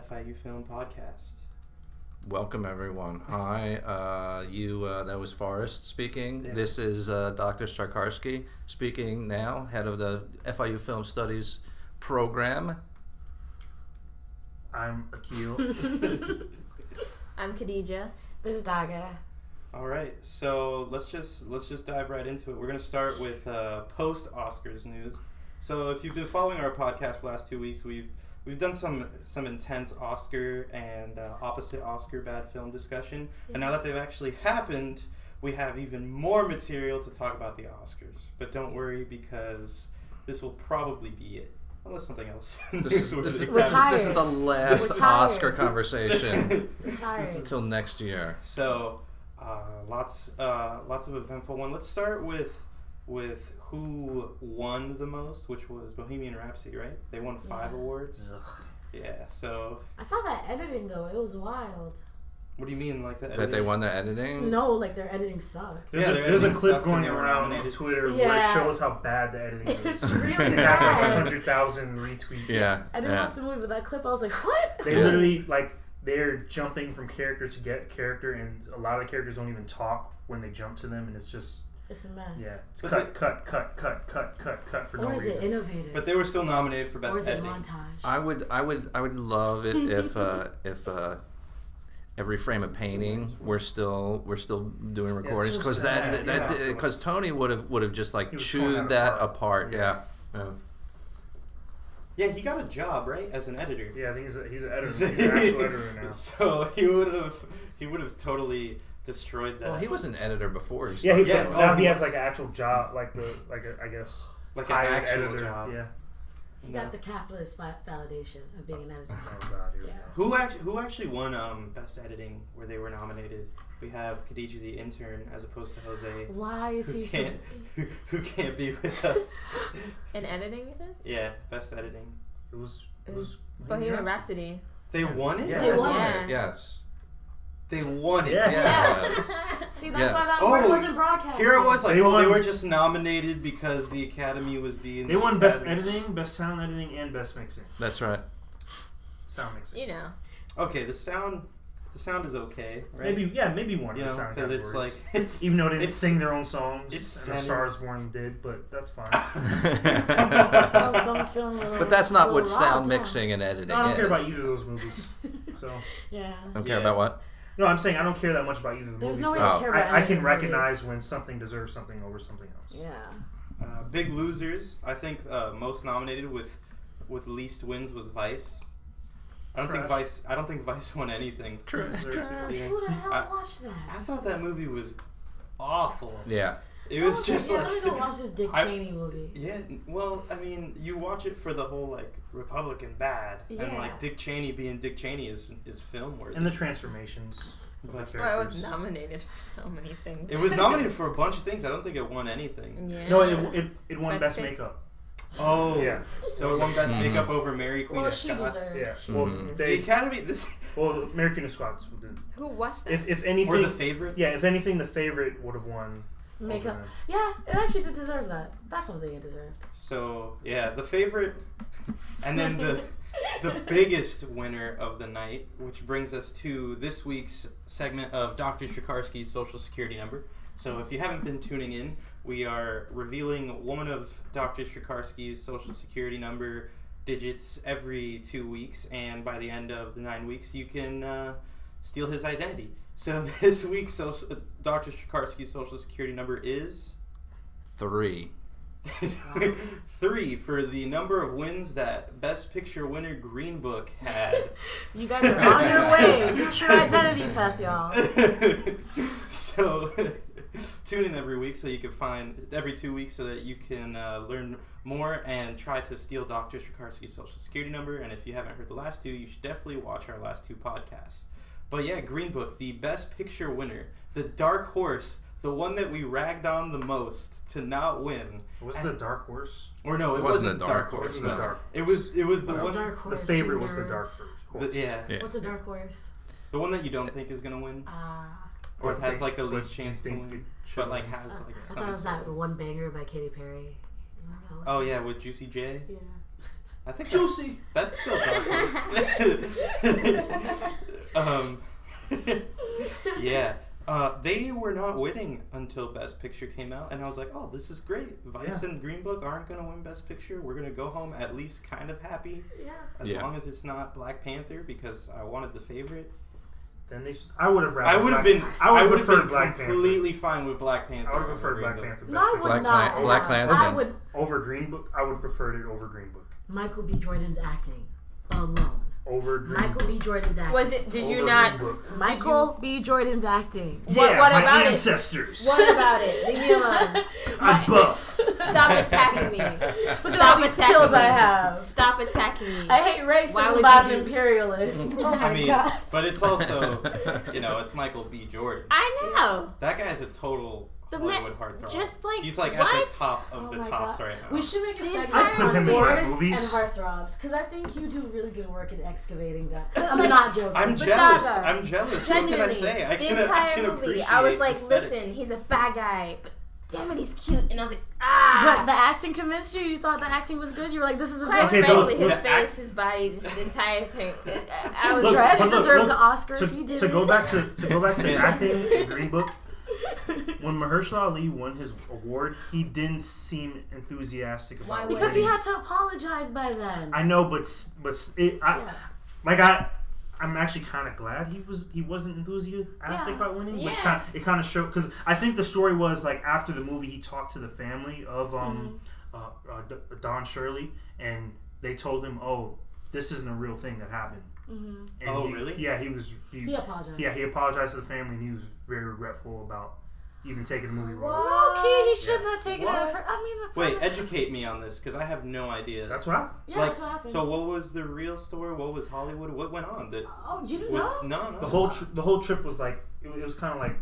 FIU Film Podcast. Welcome everyone. Hi, that was Forrest speaking. Yeah. This is Dr. Strycharski speaking now, head of the FIU Film Studies program. I'm Akil. I'm Khadija. This is Daga. All right, so let's just dive right into it. We're gonna start with post Oscars news. So if you've been following our podcast for the last 2 weeks, we've done some intense Oscar and opposite Oscar bad film discussion, and now that they've actually happened, we have even more material to talk about the Oscars. But don't worry, because this will probably be it. Unless something else. This is the last Oscar conversation until next year. So, lots of eventful one. Let's start with who won the most, which was Bohemian Rhapsody, right? They won 5 awards. Ugh. Yeah. So. I saw that editing though. It was wild. What do you mean, like that they won the editing? No, like their editing sucked. There's a clip going around on Twitter where it shows how bad the editing is. It's really It bad. has like 100,000 retweets. Yeah. I didn't watch the movie, but that clip I was like, what? They literally they're jumping from character to get character, and a lot of the characters don't even talk when they jump to them, and it's just. It's a mess. Yeah, it's cut for no Or is reason. it innovative? But they were still nominated for best or is it editing. montage? I would love it if every frame of painting we're still doing recordings, because because Tony would have just chewed that apart. Yeah. Yeah, he got a job, right, as an editor. Yeah, I think he's an editor. He's an actual editor now. So he would have totally destroyed that. Well, he was an editor before. He now he has an actual job, I guess like an hired actual editor. job. Yeah. He got the capitalist validation of being an editor. Oh God, here we go. Who actually won best editing where they were nominated? We have Khadija the intern as opposed to Jose. Why is he so? Who can't be with us? In editing, you said? Yeah, best editing. It was Bohemian Rhapsody. They won it? Yeah. They won Yeah. it. Yes. They won it. Yeah. Yes. See, that's why that Oh, word wasn't broadcast. Here it was They won- they were just nominated because the Academy was being. They won best editing, best sound editing, and best mixing. That's right. Sound mixing. You know. Okay, the sound is okay, right? Maybe one of the sound because it's categories. it's Even though they didn't sing their own songs, it's and A Star Is Born did, but that's fine. Oh, someone's feeling a little. But that's not what raw, sound huh? mixing and editing No, I don't is. care about either of those movies. So Yeah. Don't care about what? no, I'm saying I don't care that much about either of the There's movies. no way but to care about I any can of these recognize movies. when something deserves something over something else. Yeah. Big Losers. I think most nominated with least wins was Vice. I don't think Vice won anything. Who the hell watched that? I thought that movie was awful. Yeah. It was just let me go watch this Dick I- Cheney movie. Yeah, well, I mean, you watch it for the whole Republican bad, and Yeah. Dick Cheney being Dick Cheney is film worthy. And the transformations. Of the But- Oh, I was characters. nominated for so many things. It was nominated for a bunch of things. I don't think it won anything. Yeah. No, it won Best best pic- makeup. Oh, Yeah. So it won best makeup over Mary Queen Well, of she Scots. deserved. Yeah. Well, The Academy, American of Scots did. Who watched that? If anything, or the favorite. yeah, if anything, the favorite would have won. Makeup. over them. Yeah, it actually did deserve that. That's something it deserved. So yeah, the favorite, and then the biggest winner of the night, which brings us to this week's segment of Dr. Strycharski's Social Security number. So if you haven't been tuning in, we are revealing one of Dr. Strycharski's Social Security number digits every 2 weeks, and by the end of the 9 weeks, you can steal his identity. So this week's Dr. Strycharski's Social Security number is 3. 3 for the number of wins that Best Picture winner Green Book had. You guys are on your way to true identity theft, y'all. So tune in every week so you can find every 2 weeks so that you can learn more and try to steal Dr. Strycharski's Social Security number. And if you haven't heard the last 2, you should definitely watch our last 2 podcasts. But yeah, Green Book, the Best Picture winner, the dark horse, the one that we ragged on the most to not win. Was it the Dark Horse? Or no, it wasn't wasn't a the dark dark horse. horse, No. no. Dark. It was the What's one. a dark horse? The favorite you was the Dark nerds? Horse. Yeah, What's a dark horse? the one that you don't think is gonna win, Ah. or it has Think- the least but chance to think win, it should but win. has I some. thought it was that one banger by Katy Perry. Remember that one? Oh yeah, with Juicy J. Yeah. I think Juicy. That's still dark horse. Yeah. They were not winning until Best Picture came out, and I was like, oh, this is great. Vice and Green Book aren't going to win Best Picture. We're going to go home at least kind of happy. Yeah. As long as it's not Black Panther, because I wanted the favorite. Then I would have I would have been completely fine with Black Panther. I would have preferred Black Panther. No, I would not. Black Klansman. I would over Green Book. I would have preferred it over Green Book. Michael B. Jordan's acting alone. Over Green Michael Book. B. Jordan's acting. Was it? Did Over you not? Green Book. Michael B. Jordan's acting. Yeah, what my about ancestors. it? What about it? Leave me alone. I'm buff. Stop attacking me. Look at Stop all these attacking kills me. I have. Stop attacking me. I hate racism, Why would but I'm you an do- imperialist. Oh my I mean, god. but it's also, it's Michael B. Jordan. I know. That guy's a total The Hollywood heartthrob. just like He's like what? at the top of Oh the my tops God. right now. We should make a The segment entire I'd put on him in my theorists and movies. heartthrobs because I think you do really good work in excavating that. I'm not joking. I'm But jealous. Gaga, I'm jealous. What can I Genuinely, say? I the can entire movie, appreciate I was like, aesthetics. listen, he's a bad guy, but damn it, he's cute. And I was like, But the acting convinced you? You thought the acting was good? You were like, this is a Quite Okay, good frankly, but his look, face, his body, just the entire thing. I was His Look, dress but look, deserved look, an Oscar. To, He did to it. go back to Yeah. acting in Green Book, when Mahershala Ali won his award, he didn't seem enthusiastic Why about would it. Because he had to apologize by then. I know, but I'm actually kind of glad he wasn't enthusiastic Yeah. about winning, which Yeah. kind of showed, because I think the story was like after the movie he talked to the family of Don Shirley, and they told him, oh, this isn't a real thing that happened. Mm-hmm. And Oh, really? Yeah, He apologized. he apologized to the family, and he was very regretful about even taking the movie role. Low key, he shouldn't have taken What? it. The Wait, educate me on this because I have no idea. That's what happened. Yeah, like, that's what happened. so what was the real story? What was Hollywood? What went on? That Oh, you didn't was know? no. The whole trip was like it was kind of like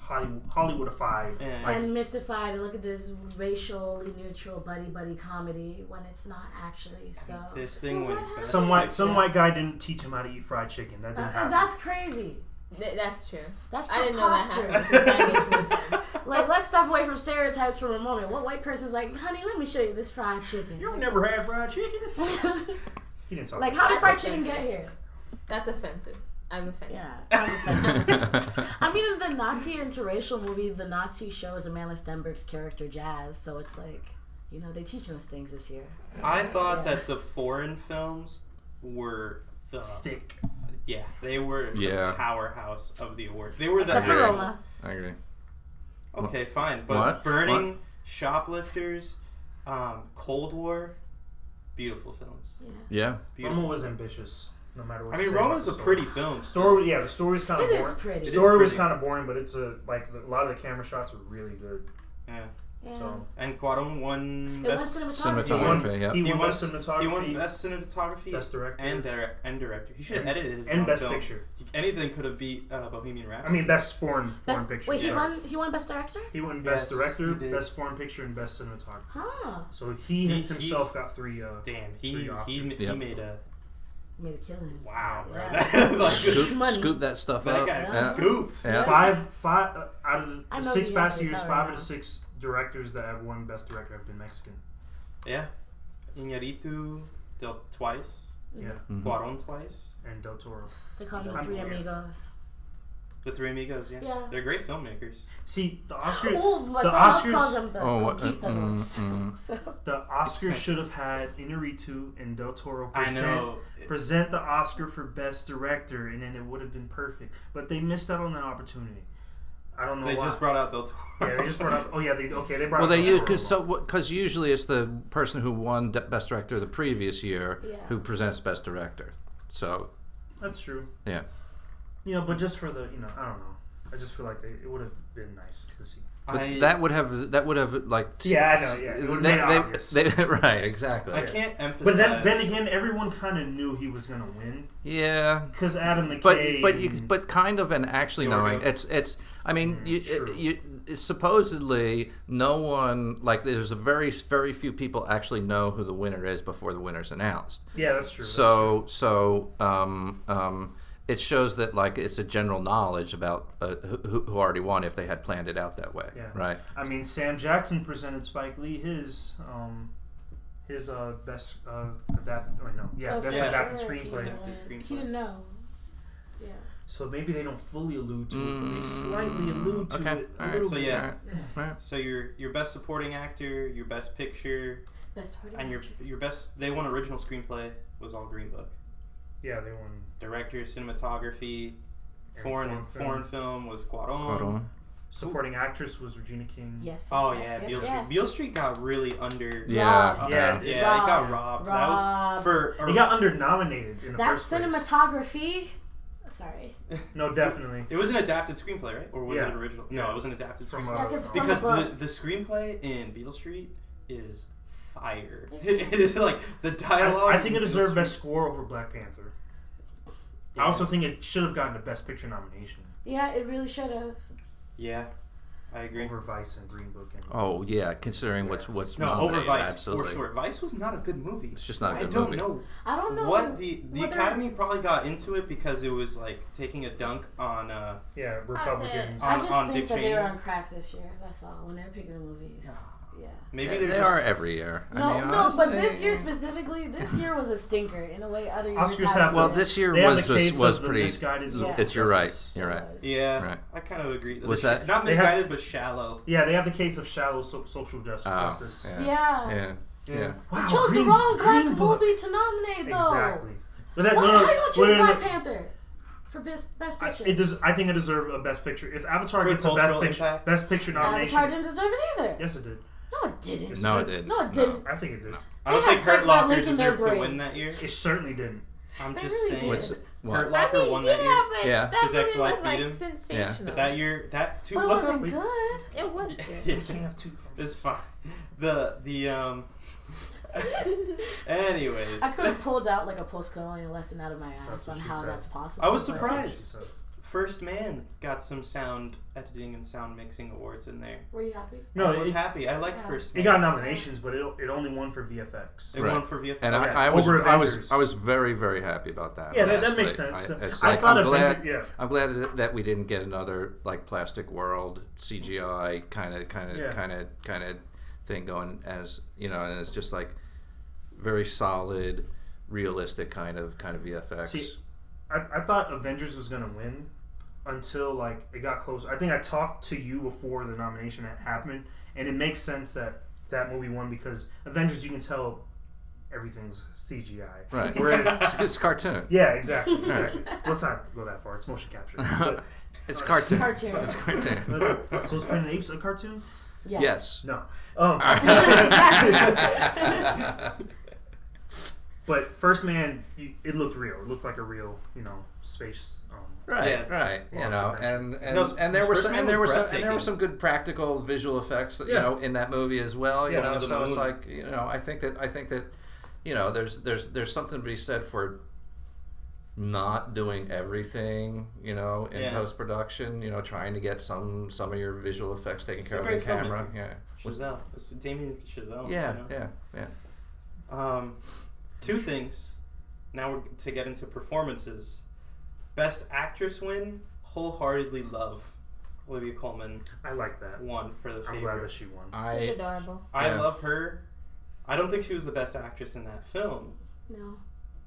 Hollywoodified. Yeah. Like, And mystified and look at this racially neutral buddy comedy when it's not actually so. This thing what wins happened? best. some white guy didn't teach him how to eat fried chicken. That didn't happen. That's crazy. That's true. That's I didn't know that preposterous. happened. That makes no sense. Like, let's step away from stereotypes for a moment. What white person's like, honey, let me show you this fried chicken? You've never had fried chicken? He didn't talk. Like, about how did that. fried chicken get here? That's offensive. I'm offended. Yeah. I'm offended. I mean, in the Nazi interracial movie, the Nazi shows Amanda Stenberg's character Jazz, so it's like, they're teaching us things this year. I thought that the foreign films were the thick. Yeah, they were the powerhouse of the awards. They were Except the for Roma. I agree. Okay, fine, but What? Burning, Shoplifters, Cold War, beautiful films. Yeah. Beautiful. Roma was ambitious, no matter what. I you mean, say about Roma's the a story. pretty film. The story's kind of It boring. is pretty. The It story is was pretty. kind of boring, but it's a lot of the camera shots are really good. Yeah. Yeah. So And Cuarón won It won best Cinematography, yeah. he He won won best cinematography. He won best cinematography, Best director. and director. He should have edited his and own best film. picture. Anything could have beat Bohemian Rhapsody. I mean, best foreign picture. Wait, Yeah. he won Best Director? He won best Yes, director, he did. best foreign picture, and best cinematography. Huh. So he himself got three. damn, three he Oscars. made a Made a killing. wow. Yeah. Bro. Like, Scoop that stuff that up. guy Yeah. scooped. Yeah. Five out of I the know 6 the past actors years, are 5 now. of the 6 directors that have won best director have been Mexican. Yeah. Iñárritu twice. Yeah, Mhm. Cuarón twice. and Del Toro. They call them the I'm Three here. Amigos. The Three Amigos. Yeah. Yeah. They're great filmmakers. See, the Oscar. Oh, but the someone else Oscars- calls them the what- conquistadors. So The Oscars should have had Iñárritu and Del Toro I know. present the Oscar for best director, and then it would have been perfect. But they missed out on that opportunity. I don't know They why. just brought out Del Toro. Yeah, they just brought up. Oh yeah, they brought. Well, out they Del use Toro. because usually it's the person who won Best Director the previous year Yeah. who presents Best Director. So That's true. yeah, But just for the, I don't know. I just feel like it would have been nice to see. but that would have like Yeah, I know, yeah. It would've made it obvious. right, exactly. I can't emphasize. But then again, everyone kind of knew he was gonna win Yeah, because Adam McKay. but kind of, and actually knowing Yorgos. it's. I mean, true. you supposedly no one, like, there's a very few people actually know who the winner is before the winner's announced. Yeah, that's true. It shows that, like, it's a general knowledge about who already won if they had planned it out that way, Yeah. right? I mean, Sam Jackson presented Spike Lee his his best adapted. Wait, no, yeah, best adapted screenplay. He didn't know. Yeah. So maybe they don't fully allude to it, but they slightly allude to it. All right. So yeah, so your best supporting actor, your best picture, and your best. They won original screenplay was all Green Book. Yeah, they won. Director, cinematography, foreign film was Cuarón. Supporting actress was Regina King. Yes. Oh yes, yeah, yes, Beale yes. Street. Beale Street got really under. Yeah. Yeah. It got robbed. That was for. It got under-nominated in the That's first place. cinematography. Sorry. No, definitely. It was an adapted screenplay, right? Or was Yeah. it original? Yeah. No, it was an adapted From, screenplay. Because the screenplay in Beale Street is fire. It is like the dialogue. I think it deserved best score over Black Panther. Yeah. I also think it should have gotten a Best Picture nomination. Yeah, it really should have. Yeah, I agree. Over Vice and Green Book. And Oh yeah, considering what's no, nominated, over Vice absolutely. for sure. Vice was not a good movie. It's just not a good I movie. I don't know what the Academy probably got into it because it was like taking a dunk on yeah, Republicans. I just on think Dick that they were Cheney. on crack this year. That's all. When they're picking the movies. Yeah. maybe Yeah, they're they just, are every year. No, I mean, no, honestly, but this year specifically, this year was a stinker in a way other years Oscars haven't have- Well, been. this year They have the was case was of the pretty. misguided Yeah. It's you're right. justice. You're right. It was. Yeah, Right. I kind of agree. Was that- not They have- misguided but shallow? Yeah, they have the case of shallow social justice. Yeah. Yeah. Yeah. Yeah. Wow, They chose the Green- wrong black Green Book. movie to nominate, though. Exactly. But that, Why no, how you gonna choose no, no, Black no. Panther for best picture? I think it deserved a Best Picture. If Avatar For gets a cultural Best impact? Picture nomination, Avatar didn't deserve it either. yes, it did. No, it didn't. Yes, No, it didn't. No, it didn't. I think it did. I don't They think had Hurt sex while Locker licking their deserved to win brains. that year. It certainly didn't. I'm They just really saying. did. What's Hurt what? Locker won that year. but Yeah. that His movie ex-wife was like beat him. sensational. But that year, that too. But it Look wasn't up. good. It was good. Yeah, You can't have two. it's fine. The Anyways, I could have pulled out like a post-colonial lesson out of my ass That's on what she how said. that's possible. I was but- surprised. First Man got some sound editing and sound mixing awards in there. Were you happy? No, I was it, happy. I liked Yeah. First it Man. got nominations, but it only won for VFX. It Right. won for VFX. And yeah. I Over was Avengers. very very happy about that. Yeah, that honestly. makes sense. It's I like, thought I'm glad. Avengers, yeah. I'm glad that we didn't get another like Plastic World CGI kind of thing going, as you know, and it's just like very solid, realistic kind of VFX. See, I thought Avengers was gonna win until like it got close. I think I talked to you before the nomination had happened, and it makes sense that movie won because Avengers, you can tell everything's CGI. Right. Whereas, it's cartoon. yeah, exactly. Let's not go that far. It's motion capture. But, It's cartoon. Cartoon. It's cartoon. so is Planet of the Apes a cartoon? Yes. No. But First Man, it looked real. It looked like a real, space. Right, Yeah. right. You know, and No, there were First some Man and there was were some and there breathtaking. were some good practical visual effects, Yeah. in that movie as well. You Going know, to the so it's moon. like I think that there's something to be said for not doing everything, in Yeah. post production. Trying to get some of your visual effects taken It's care a of in great camera. filmmaker. Yeah. Chazelle. It's Damien Chazelle. Yeah. Two things. Now we're to get into performances. Best actress win. Wholeheartedly love. Olivia Colman I like that. won for the I'm glad favorite. that she won. She's adorable. I Yeah. love her. I don't think she was the best actress in that film. No.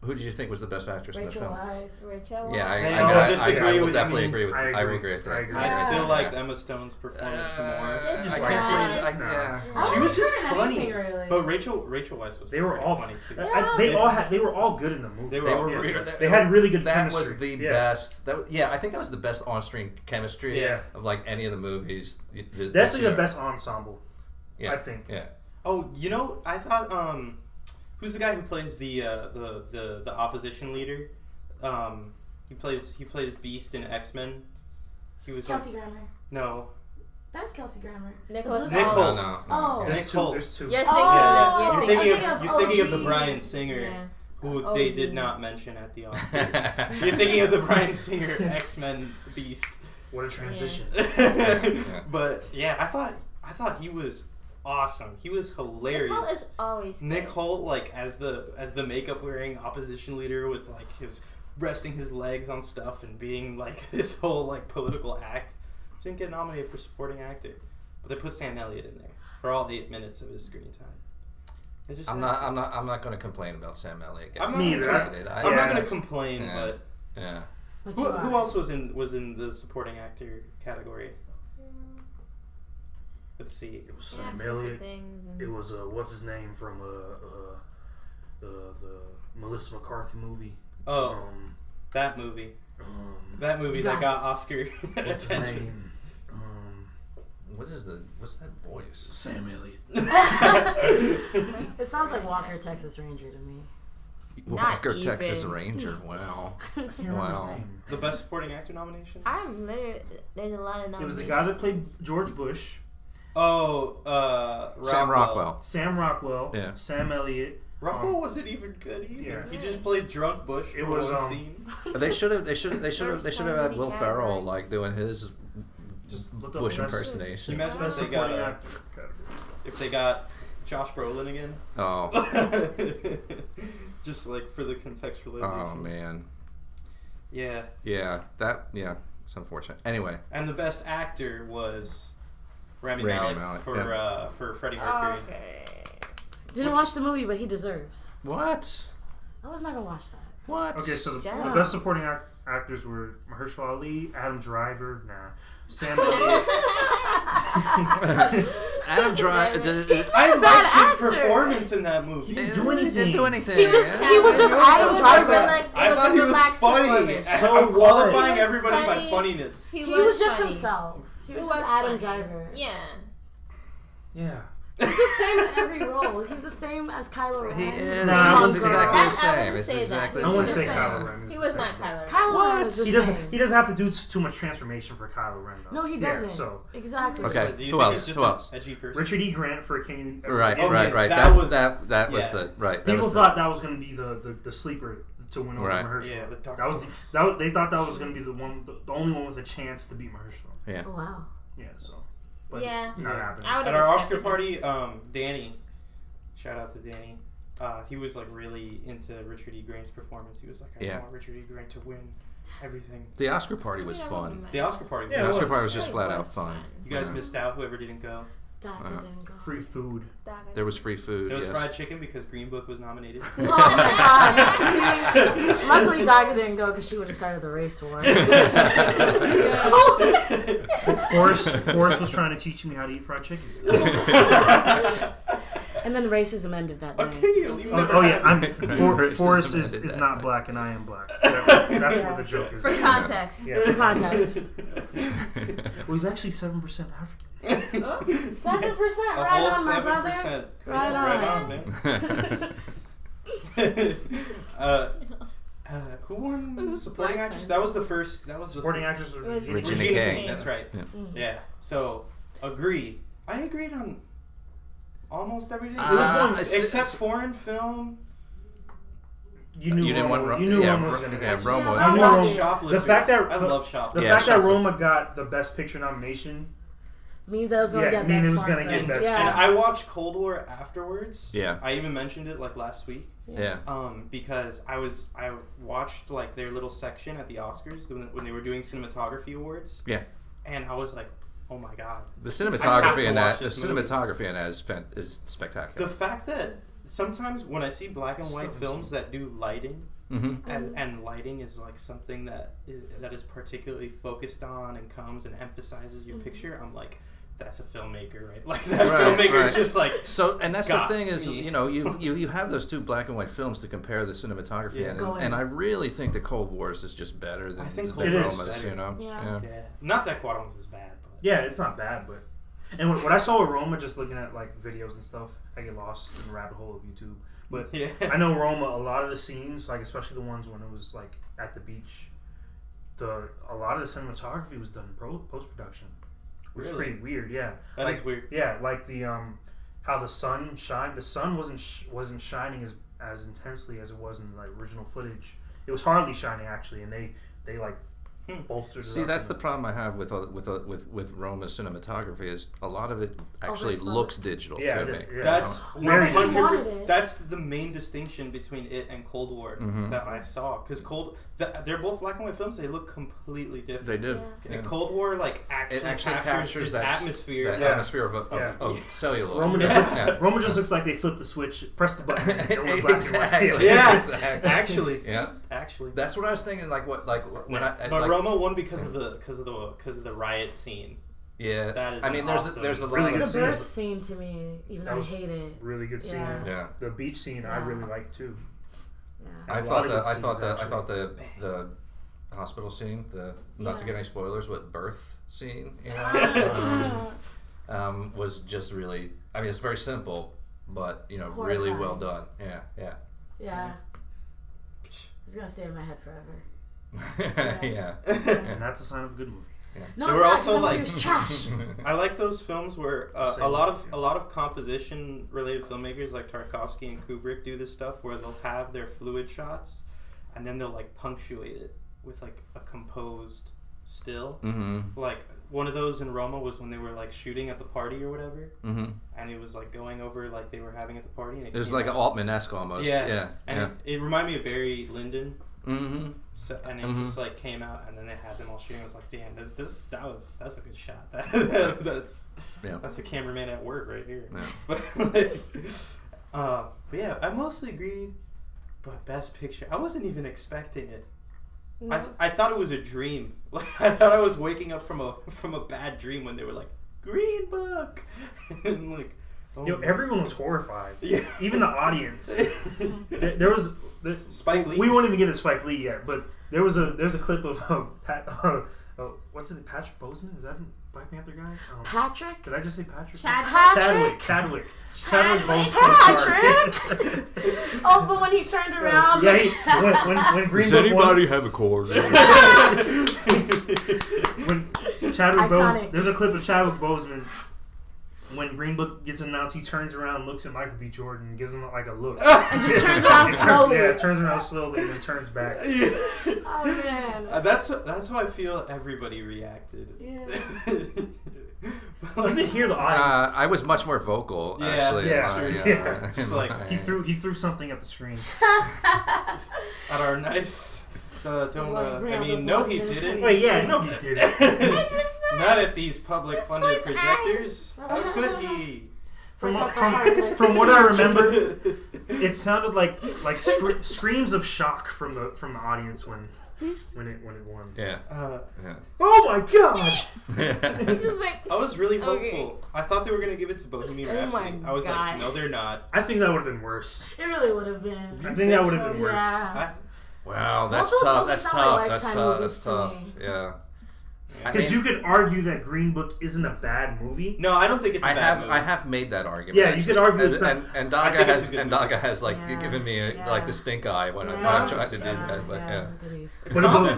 Who did you think was the best actress in the Rachel film? Wise. Rachel. Yeah, They I all disagree will with definitely me. agree with. I I agree. agree with that. I agree. I Yeah. still liked Emma Stone's performance more. Just I like can't. that. Yeah. I She was just wasn't funny. anything, really. But Rachel Weisz was They were very all funny too. They were all good in the movie. They were They all were. good. They had really good That chemistry. was the Yeah. best. I think that was the best on-screen chemistry Yeah. of like any of the movies. This Definitely year. the best ensemble. Yeah. I think. Yeah. Oh, I thought who's the guy who plays the opposition leader? He plays Beast in X-Men. He was Kelsey Grammer. no. That's Kelsey Grammer. Nicholas The Nick blue- Holt. No. Oh. Nick There's two. Holt. There's two. You're Oh. You're thinking thinking of. of you're thinking of the OG. Bryan Singer, Yeah. who Oh, they did yeah. not mention at the Oscars. You're thinking of the Bryan Singer X-Men Beast. What a transition. But yeah, I thought he was awesome. He was hilarious. Nick Holt is always Nick good. Holt, like as the makeup wearing opposition leader with like his resting his legs on stuff and being like this whole like political act, didn't get nominated for supporting actor, but they put Sam Elliott in there for all 8 minutes of his screen time. I'm not going to complain about Sam Elliott. I'm Me either. I'm not going to complain, yeah. but yeah. But who else was in the supporting actor category? Let's see. It was Sam Elliott. It was what's his name from the Melissa McCarthy movie. Oh, that movie. That movie that got Oscar What's his attention. name? What's that voice? Sam Elliott. It sounds like Walker, Texas Ranger to me. Walker, Not Texas even. Ranger. Wow. Can't remember his Wow. name. The best supporting actor nomination? I'm literally. There's a lot of nominations. It was the guy that played George Bush. Oh, Sam Rockwell. Sam Rockwell. Yeah. Sam Elliott. Rockwell wasn't even good either. Yeah. He just played drunk Bush It for was, one scene. They should have so had Will many Ferrell categories. like doing his Just look up Bush best- impersonation. Can you imagine Best if they supporting got actor category. if they got Josh Brolin again? Oh. Just like for the contextualization. Oh man. Yeah. Yeah. It's unfortunate. Anyway. And the best actor was Rami Rami Malek Malek, for Freddie Mercury. Okay. Didn't watch the movie, but he deserves. What? I was not gonna watch that. What? Okay, so the Yeah. best supporting actors were Mahershala Ali, Adam Driver, Sam Elliott. Adam Driver. I liked his actor. performance in that He movie. didn't do anything. Didn't do anything. He was just Adam Driver. I thought he was funny. So I'm qualifying what? He was everybody by funny. funniness. He He was just funny. himself. He was He just was Adam funny. Driver. Yeah. Yeah. He's the same in every role. He's the same as Kylo Ren. He is. Nah, He was I wouldn't exactly say the that. same. I It's wouldn't say exactly that. I the wouldn't same. say Kylo Ren. He the was same. not Kylo Ren. Kylo Ren is the He doesn't. same. He doesn't have to do too much transformation for Kylo Ren, though. No, he Yeah, doesn't. so Exactly. Okay. Do you Who think else? it's just Who an else? edgy person? Richard E. Grant for Can You Ever Right. Forgive Me? Okay, Right. that That was was- that was yeah. the right. That People was thought that was going to be the sleeper to win over Right. Mahershala. Yeah, the dark that was horse. they thought that was going to be the only one with a chance to beat Mahershala. Yeah. Oh, wow. Yeah, so but Yeah. not happening. I would At have our accepted Oscar it. party, Danny, shout out to Danny. He was like really into Richard E. Grant's performance. He was like, I want Richard E. Grant to win everything. The Oscar party was I mean, I fun. wouldn't mind. The Oscar party. Yeah, The it Oscar was. party was just It flat out was fun. You guys Yeah. missed out. Whoever didn't go. Doctor didn't go. Free food. There was free food. There was yes. fried chicken because Green Book was nominated. Oh my god. See, luckily Daga didn't go because she would have started the race war. Forrest was trying to teach me how to eat fried chicken. And then racism ended that day. Okay, you've never Oh yeah, had- I'm Forrest is Racism not ended black and I am black. That's what the joke is. For context. Yeah. For context. Well, he's actually 7% African. 7%, A right whole on, my brother. 7%. Right Right on. on, man. Who won It was supporting Black actress? Panther. That was the first. That was the Supporting actress was It was Regina Regina King. King. That's right. Yeah. Yeah. So agree. I agreed on almost everything. Except foreign film. You knew You didn't want Roma, Ro- you knew yeah, Roma was Ro- going to yeah, get. Roma. Yeah, You knew I Roma. love Shoplifters. The fact that I love Shoplifters. the Yeah, fact that Shoplifters. Roma got the Best Picture nomination. Means that it was going to Yeah, get mean best it was foreign gonna get film. best- Yeah. And I watched Cold War afterwards. Yeah. I even mentioned it like last week. Yeah. Because I watched like their little section at the Oscars when they were doing cinematography awards. Yeah. And I was like, oh my god. The I have to cinematography in watch that. The this movie. cinematography in that is The spectacular. fact that sometimes when I see black and white Stuff films that do lighting, Mm-hmm. and lighting is like something that is particularly focused on and comes and emphasizes your picture, I'm like, that's a filmmaker, right? Like that filmmaker is just like. So, and that's the got thing is, me. you know, you have those two black and white films to compare the cinematography Yeah. in, Go and ahead. I really think the Cold Wars is just better than I think than Cold Wars is Roma's, better. you know. Yeah. Yeah. Not that Guatemal's is bad, but. Yeah, it's not bad, but and what I saw with Roma, just looking at like videos and stuff, I get lost in the rabbit hole of YouTube. But Yeah. I know Roma, a lot of the scenes, like especially the ones when it was like at the beach, a lot of the cinematography was done in post production, which is Really? pretty weird. Yeah, That like, is weird. Yeah, like the how the sun shined. The sun wasn't shining as intensely as it was in the original footage. It was hardly shining actually, and they like bolstered. See, that's the problem I have with Roma's cinematography is a lot of it actually Overexposed. looks digital Yeah, to me. yeah. That's Very 100%. That's the main distinction between it and Cold War that I saw. Because they're both black and white films. They look completely different. They do. Yeah. And Cold War actually captures this atmosphere. That atmosphere of celluloid. Roma just looks like they flipped the switch, pressed the button, and it went black and white. Yeah, exactly. Actually. That's what I was thinking. Like when But Roma won because of the riot scene. Yeah, that is. I mean, awesome. there's a Really lot The of good birth scene to me, even though I hate it. Really good scene. Yeah. The beach scene I really liked too. Yeah. I thought the hospital scene, not to get any spoilers, but birth scene, was just really. I mean, it's very simple, but really well done. Yeah. It's gonna stay in my head forever. Yeah. And that's a sign of a good movie. Yeah. No, They it's were not, also 'cause that like movie was trash. I like those films where a lot of composition related filmmakers like Tarkovsky and Kubrick do this stuff where they'll have their fluid shots and then they'll like punctuate it with like a composed still. Mm-hmm. Like one of those in Roma was when they were like shooting at the party or whatever, Mm-hmm. and it was like going over like they were having at the party. And It was came like out. Altman-esque almost. Yeah. And it reminded me of Barry Lyndon. Mm-hmm. So, and it just like came out, and then they had them all shooting. I was like, "Damn, that's a good shot. That's a cameraman at work right here." Yeah. But yeah, I mostly agreed. But Best Picture, I wasn't even expecting it. No. I thought it was a dream. Like I thought I was waking up from a bad dream when they were like Green Book, and like. Oh, Everyone was horrified. Yeah. Even the audience. there was Spike Lee. We won't even get to Spike Lee yet, but there's a clip of what's it? Patrick Boseman? Is that the Black Panther guy? Patrick? Did I just say Patrick? Chadwick Boseman. Patrick? Oh, but when he turned around. Yeah, when Green Does Book anybody have a cord? when Chadwick Iconic. Boseman, there's a clip of Chadwick Boseman. When Green Book gets announced, he turns around, looks at Michael B. Jordan, and gives him like a look. And just turns around slowly. Yeah, turns around slowly and then turns back. Oh, man. That's how I feel everybody reacted. Yeah. You can hear the audience. I was much more vocal, Yeah, actually. yeah. Just like He threw something at the screen. at our nice. No, he didn't. Wait, yeah, no, he didn't. Not at these public funded projectors. How could he? From what I remember, it sounded like screams of shock from the audience when it won. Yeah. Oh my god! I was really hopeful. I thought they were gonna give it to Bohemian Rhapsody. my I was God. like, no, they're not. I think that would have been worse. It really would have been. I think that would have been worse. Yeah. Wow, that's Those tough. movies That's sound like tough. That's Lifetime tough. movies That's to tough. me. Yeah. Because you could argue that Green Book isn't a bad movie. No, I don't think it's a bad movie. I have made that argument. Yeah, you could argue and, it's not- and I Daga think has it's a good and movie. Daga has like Yeah, given me yeah. like the stink eye when Yeah. I've tried to do that. But yeah.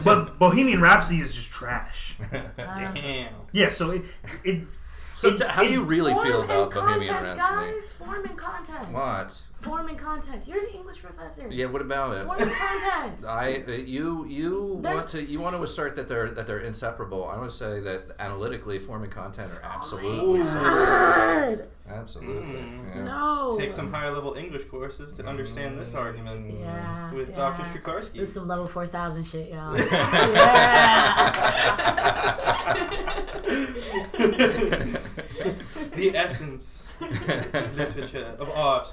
But Bohemian Rhapsody is just trash. Damn. Yeah, so How do you really feel about Bohemian content, Rhapsody? guys. Form and content. What? Form and content. You're an English professor. Yeah. What about it? Form and content. You want to assert that they're inseparable. I want to say that analytically, form and content are absolutely separable. God. Absolutely. Yeah. No. Take some higher level English courses to understand this argument. Yeah. With yeah. Dr. Strycharski. This is some level 4000 shit, y'all. The essence of literature, of art.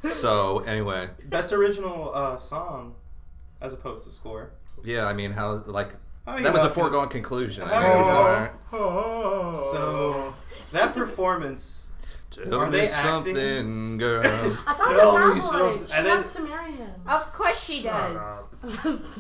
So anyway, Best original song, as opposed to score. yeah. I mean, how like How you that was a like it? foregone conclusion. How I you mean, like Oh. So that performance. Tell Are me they acting? something, girl. I saw Tell the me tabloid. something. She And then- wants to marry him. Of course she Shut does. up.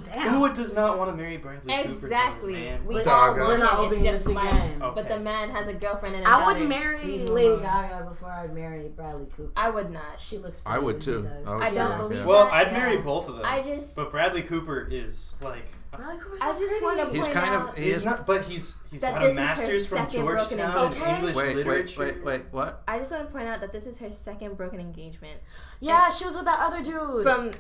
Damn. Who does not want to marry Bradley Cooper? Exactly. Man? We But all Gaga. want We're not him. opening It's just this like, again. Okay. but the man has a girlfriend and a I daughter. would marry Leave him Lady alone. Gaga before I'd marry Bradley Cooper. I would not. She looks I better would than too. he does. I would I too, don't yeah. believe Well, that, I'd yeah. marry both of them. I just, But Bradley Cooper is like. Bradley Cooper's I so just pretty. want to He's point kind out of. He He's is, not, but he's that got this a is her master's from second broken Georgetown in engagement. English wait, literature. what? I just want to point out that this is her second broken engagement. Yeah, she was with that other dude. From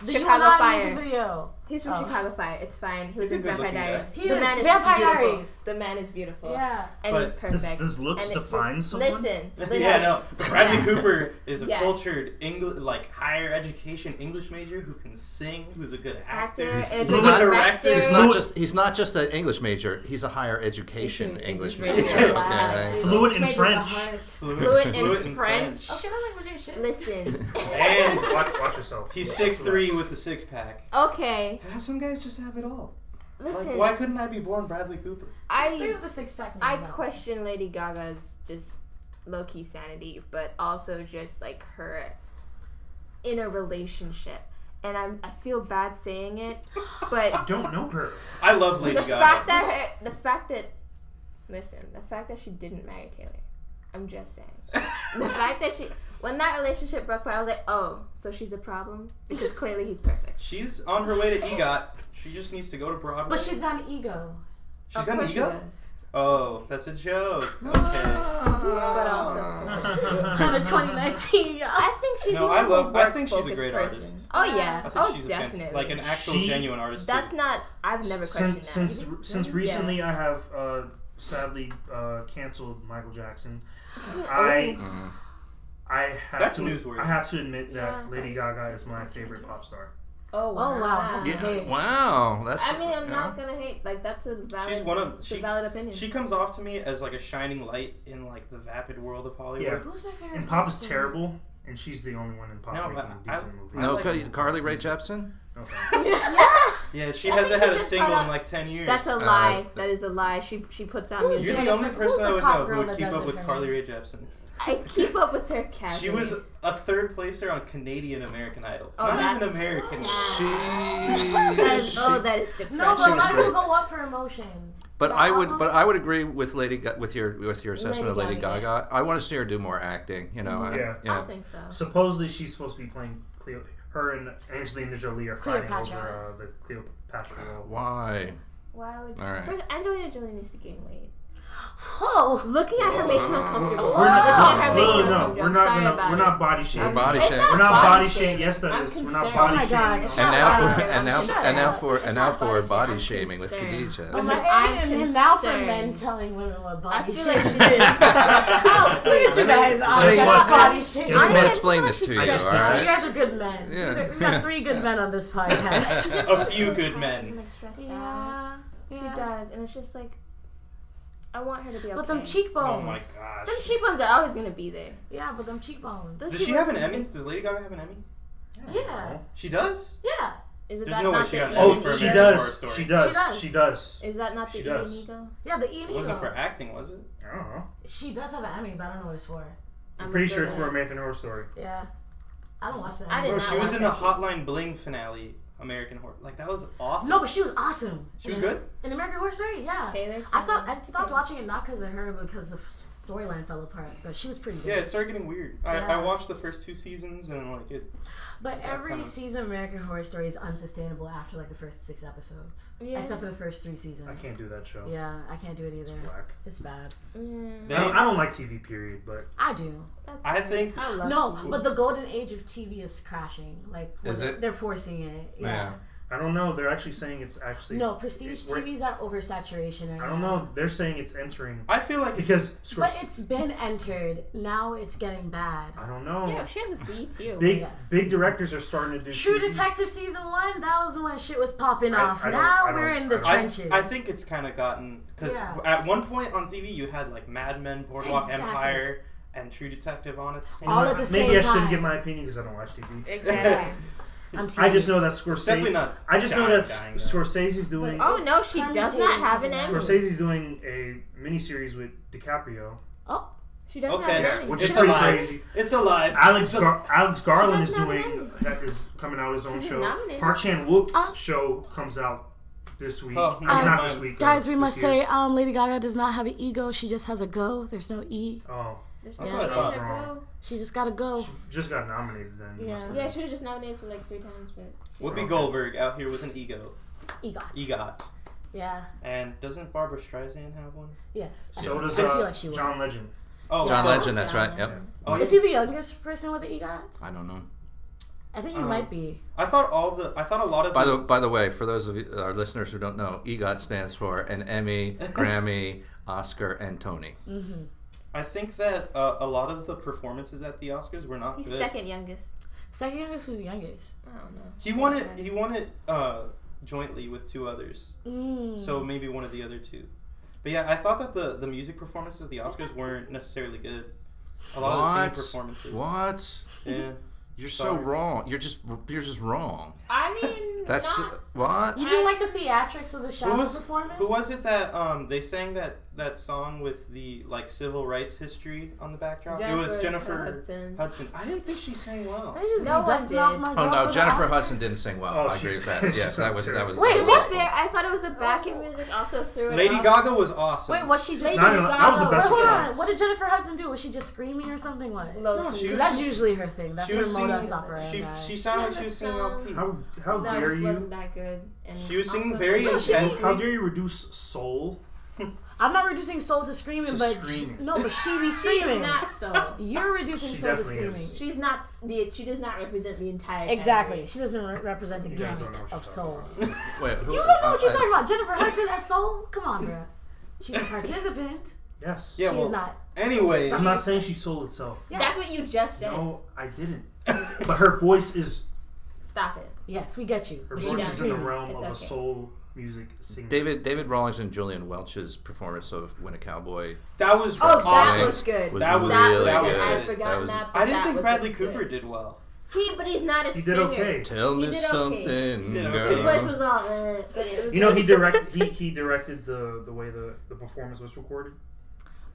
The Chicago Illuminati Fire. music video. He's from Chicago Fire. It's fine. He was He's a in Vampire good-looking guy. Diaries. He The is. man is Vampire beautiful. Diaries. The man is beautiful. Yeah. And But he's perfect. Does looks And define just, someone? Listen. Yeah, no. Bradley Cooper is a Yes. cultured higher education English major who can sing, who's a good actor. Actor, and He's a a good director. director. He's not just an English major. He's a higher education English English major. major. Okay. Fluent in Major French. heart. Fluent in French. Okay, that language ain't shit. Listen. And Watch yourself. he's 6'3" with a six pack. Okay. Some guys just have it all. Listen. Like, why couldn't I be born Bradley Cooper? Stay with the six pack. I question Lady Gaga's just low-key sanity, but also just like her in a relationship. And I feel bad saying it, but Don't know her. I love Lady the Gaga. fact that she didn't marry Taylor. I'm just saying. The fact that when that relationship broke apart, I was like, oh, so she's a problem? Because clearly he's perfect. She's on her way to EGOT. She just needs to go to Broadway. But she's got an ego. She's Of got an course she ego? does. Oh, that's a joke. Okay. But also, Kind of 2019, y'all. I think she's No, more of a I think she's a work-focused great person. artist. Oh yeah. I think Oh, she's definitely. like an actual She- genuine artist. That's too. not. I've never questioned Since that. recently I have sadly canceled Michael Jackson. I have That's to newsworthy. I have to admit that Yeah. Lady Gaga is my favorite pop star. Oh wow. Oh, wow. How's Yeah. taste? Wow. That's. I mean, I'm yeah. not gonna hate. Like that's a valid. She's one of it's a valid opinion. She comes off to me as like a shining light in like the vapid world of Hollywood. Yeah. Who's my favorite? And pop is person? terrible, and she's the only one in pop No, making but a decent movie. No, like- Carly Rae Jepsen. No thanks. Yeah, she I hasn't think had she a just single found in out- like 10 years. That's a lie. That is a lie. She puts out Who's music. You're the Jennifer- only who's person the I would pop know who girl would that keep does up it with for Carly me? Rae Jepsen. I keep up with her casually. She was a third placer on Canadian American Idol. Oh, Not even that's American. That is depressing. No, but was a lot of great. people go up for emotion. But The I would, album? but I would agree with with your assessment of Lady Lady Gaga, Gaga. I want to see her do more acting. You know. Yeah. I think so. Supposedly she's supposed to be playing Cleo. Her and Angelina Jolie are fighting Cleopatra. over the Cleopatra role. Why? Why would? All right. First, Angelina Jolie needs to gain weight. Oh, Looking at her makes me uncomfortable. We're not, Looking at her makes me no, uncomfortable. we're I'm not sorry gonna. about We're it. not body shaming. We're body It's shaming. not We're not body shaming. Yes, I'm that is. We're not concerned. body Oh my God. shaming. It's And not now body for shaming. and now Shut and now up. for It's and now not for body body shaming. shaming with Concerned. Khadija. Oh my, I'm and now for concerned. men telling women what I body feel shaming like she is. is. Oh, please, You guys Guess always what? got body shaming. Guess Let me what? explain this to you. I just All think right. You guys are good men. Yeah. We got 3 good men on this podcast. A few good men. Like stressed out. yeah. She does, and it's just like I want her to be okay. But them Oh cheekbones. my gosh. Them cheekbones are always gonna be there. Yeah, but them cheekbones. Those Does she cheekbones have an are- Emmy? Does Lady Gaga have an Emmy? Yeah. She does? Yeah. Is it There's that no way not she the got an Ian Emmy for Oh, she Ego? American Horror does. Story. She does. She does. She does. Is that not the She Ian does. Ego? Yeah, the Ian It wasn't Ego. for acting, was it? I don't know. She does have an Emmy, but I don't know what it's for. I'm pretty sure it's for American Horror Story. Yeah. I don't watch that. I did Bro, not she was watch in the that shit. Hotline Bling finale, American Horror. Like, that was awful. No, but she was awesome. She was good? In American Horror Story, yeah. Taylor I Swift. stopped watching it not because of her, but because the storyline fell apart. But she was pretty good. Yeah, it started getting weird. I Yeah. watched the first 2 seasons and like it. But every kinda- season of American Horror Story is unsustainable after like the first 6 episodes. Yeah. Except for the first 3 seasons. I can't do that show. Yeah, I can't do it It's either. whack. It's bad. Mm, They- I don't like TV, period, but I do. that's I fine. think- I love No, TV. but the golden age of TV is crashing. Like, Is when it? they're forcing it. Yeah. Yeah. I don't know. They're actually saying it's actually. No, prestige we're- TVs are oversaturation right I don't now. know. They're saying it's entering I feel like because But it's been entered. Now it's getting bad. I don't know. Yeah, she has a B too. Big Yeah. big directors are starting to do True TV. Detective season 1, that was when shit was popping I- off. I don't- Now I we're don't- in the I don't- trenches. I think it's kind of gotten because Yeah. at one point on TV you had like Mad Men, Boardwalk Exactly. Empire, and True Detective on at the same All time. at the Maybe same I shouldn't time. give my opinion because I don't watch TV. Exactly. I'm I just TV. know that It's definitely Scorsese. not. I just know dying, that dying, though. Scorsese's doing. Oh no, she does not have an Scorsese. Emmy. Scorsese's doing a miniseries with DiCaprio, Oh, She doesn't Okay. have yeah, an Emmy. which It's is pretty alive. crazy. It's alive. Alex Garland is She doesn't have an doing is coming out his own She's show. nominated. Park Chan Wook's show comes out this week. Oh, I mean, not um, this week. guys, we this must year. say Lady Gaga does not have an ego. She just has a go. There's no E. Oh, There's That's no what I way thought. to Wrong. go. She just gotta go. she just got nominated then. Yeah. must have Yeah, been. she was just nominated for like 3 times, but Whoopi Okay. Goldberg out here with an ego. EGOT. Yeah. And doesn't Barbara Streisand have one? Yes. So I does feel like she would. John Legend. Oh, John so- Legend, that's right. Yep. Oh, Is he the youngest person with the EGOT? I don't know. I think he might be. I thought a lot of. By the way, for those of our listeners who don't know, EGOT stands for an Emmy, Grammy, Oscar, and Tony. Mm-hmm. I think that a lot of the performances at the Oscars were not He's good. second youngest. Second youngest was the youngest. I don't know. He won it jointly with 2 others. So maybe one of the other 2. But yeah, I thought that the music performances at the Oscars weren't necessarily good. A lot of the same performances. What? Yeah. You're so wrong. You're just wrong. I mean, That's what? You didn't like the theatrics of the shadow performance? Who was it that they sang that song with the like civil rights history on the backdrop? It was Jennifer Hudson. I didn't think she sang well. They just No one did. off my girl Oh no, for Jennifer the Hudson Oscars. didn't sing well. Oh, I agree with that. she's Yes, that was. Wait, To be fair, I thought it was the backing music also threw it Lady off. Gaga was awesome. Wait, was she just... That was the best Hold on. performance. What did Jennifer Hudson do? Was she just screaming or something? What? No, she was That's just- usually her thing. That's she her was modus singing- operandi. She sounded like she was singing off key. How No, dare it you? wasn't that good. And She was singing also- very No, she intensely. How dare you reduce soul? I'm not reducing soul to screaming, To but screaming. no, but she be She's screaming. not so. You're reducing She soul to definitely screaming. is. She's not the. She does not represent the entire. Exactly. category. She doesn't represent the You guys gamut don't know what of you're soul. talking Wait, who? You don't know what you're talking about. Jennifer Hudson as soul? Come on, bro. She's a participant. Yes. Yeah, She well, is not. anyways, I'm not saying she sold itself. Yeah. That's what you just said. No, I didn't. But her voice is Stop it. Yes, we get you. her But voice she's is in the screaming. realm It's of a okay. soul music singer. David Rawlings and Julian Welch's performance of "When a Cowboy." that was Oh, that awesome. was good. Was That was really that good. was I had good. forgotten that. But I didn't that think was Bradley good. Cooper did well. But he's not a He singer. did okay. Tell He me did okay. something, Yeah, girl. His voice was all, but it was. You know, he directed the way the performance was recorded.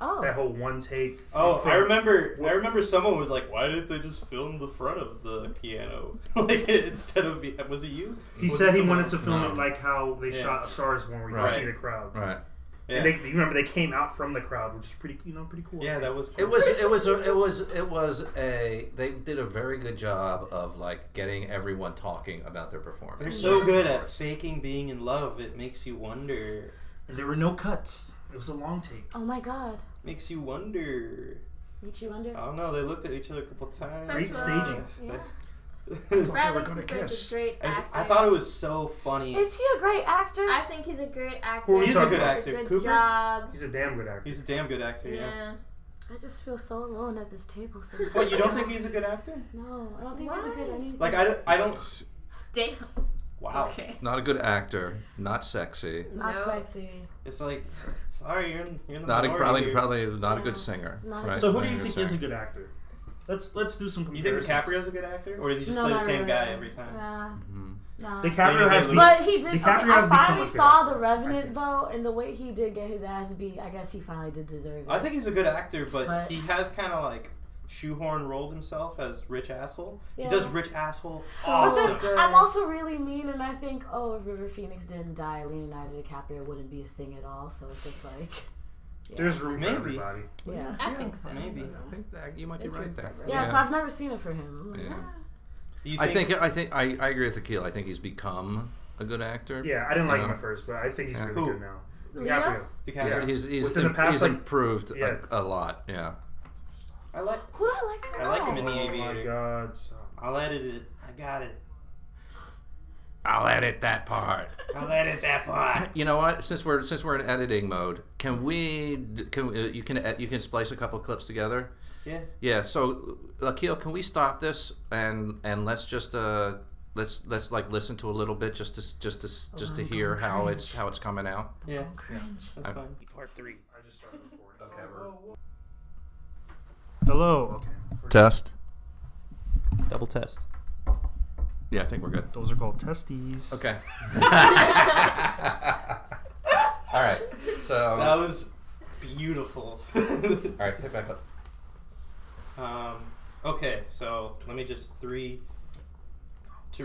Oh. That whole one take. Oh, from- I remember someone was like, "Why didn't they just film the front of the piano like instead of was it you?" He Was said it he someone wanted to else? film No. it like how they Yeah. shot A Star Is Born, where you Right. can see the crowd. Right. Yeah, And you remember they came out from the crowd, which is pretty cool. yeah, that was. Cool. They did a very good job of like getting everyone talking about their performance. They're so good at faking being in love. It makes you wonder. And there were no cuts. It was a long take. Oh my God. Makes you wonder. Makes you wonder. I don't know. They looked at each other a couple times. Great staging. Yeah. Bradley gonna Cooper is kiss. a great actor. I thought it was so funny. Is he a great actor? I think he's a great actor. Who are we He's a talking good about? actor. Good Cooper? job. He's a damn good actor. He's a damn good actor. Yeah. Yeah. I just feel so alone at this table sometimes. What, you don't think he's a good actor? No, I don't think he's a good Why? anything. Like I don't. Damn. Wow. Okay. Not a good actor. Not sexy. Not No. sexy. It's like, sorry, you're in the Not a, minority probably here. not a Yeah. good singer. Not a right? So who Not do you good think is a singer. good actor? Let's do some You think comparisons. DiCaprio's a good actor, or does he just No, play the not same really. guy every time? Yeah. Mhm. No. DiCaprio has been. But he did. DiCaprio Okay, has I become finally a good saw actor, The I Revenant think. though, and the way he did get his ass beat, I guess he finally did deserve it. I think he's a good actor, but But- he has kind of like shoehorn rolled himself as rich asshole. Yeah. He does rich asshole But awesome. then I'm also really mean, and I think, oh, if River Phoenix didn't die, Leonardo DiCaprio wouldn't be a thing at all. So it's just like, yeah. There's room Maybe. for everybody. yeah. I think so. Maybe. I think that you might be It's right room there. for Yeah, so I've never seen it for him. I'm like, Yeah. ah. Do you I agree with Akil. I think he's become a good actor. Yeah, I didn't like Yeah. at first, but I think he's Yeah. really Who? good now. Leo? DiCaprio. DiCaprio. He's Within the past, he's like- improved yeah. a lot. Yeah. I like. Who do I like to I like him in The Oh my Aviator. God! Stop. I'll edit it. I got it. I'll edit that part. I'll edit that part. You know what? Since we're in editing mode, you can splice a couple clips together? Yeah. Yeah. So Akil, can we stop this and let's just let's like listen to a little bit just to hear how it's coming out. Yeah. Cringe. That's Okay. fine. Part 3. I just started recording. Okay. Hello. Okay. Test. Double test. Yeah, I think we're good. Those are called testes. Okay. All right. So. That was beautiful. All right. Pick back up. Okay, so let me just to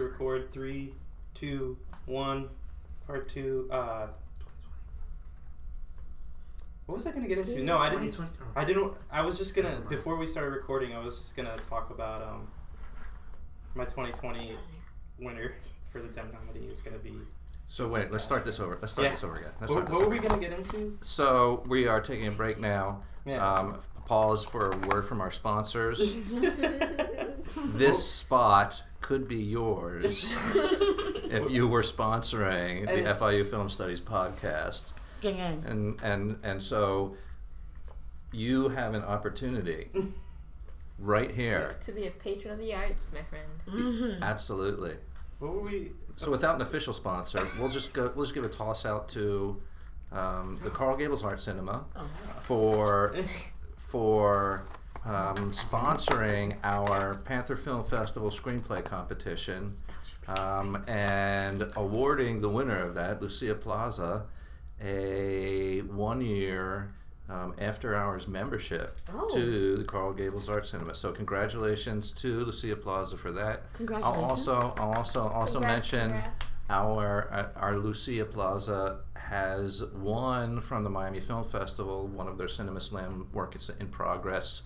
record 3, 2, 1, part 2. What was I gonna get into? No, I didn't. 2020. I didn't. I was just gonna before we started recording. I was just gonna talk about my 2020 winner for the Dem Comedy is gonna be. So wait, let's start this over. Let's start Yeah. this over again. What were we gonna get into? So we are taking a break now. Yeah. Pause for a word from our sponsors. This spot could be yours if you were sponsoring the FIU Film Studies podcast. And so you have an opportunity right here to be a patron of the arts, my friend. Mm-hmm. Absolutely. What were we? So without an official sponsor, we'll just give a toss out to the Coral Gables Art Cinema for sponsoring our Panther Film Festival screenplay competition and awarding the winner of that, Lucia Plaza, a 1-year after-hours membership to the Coral Gables Art Cinema. So congratulations to Lucia Plaza for that. Congratulations. I'll also mention Congrats. our Lucia Plaza has won from the Miami Film Festival one of their Cinema Slam work in progress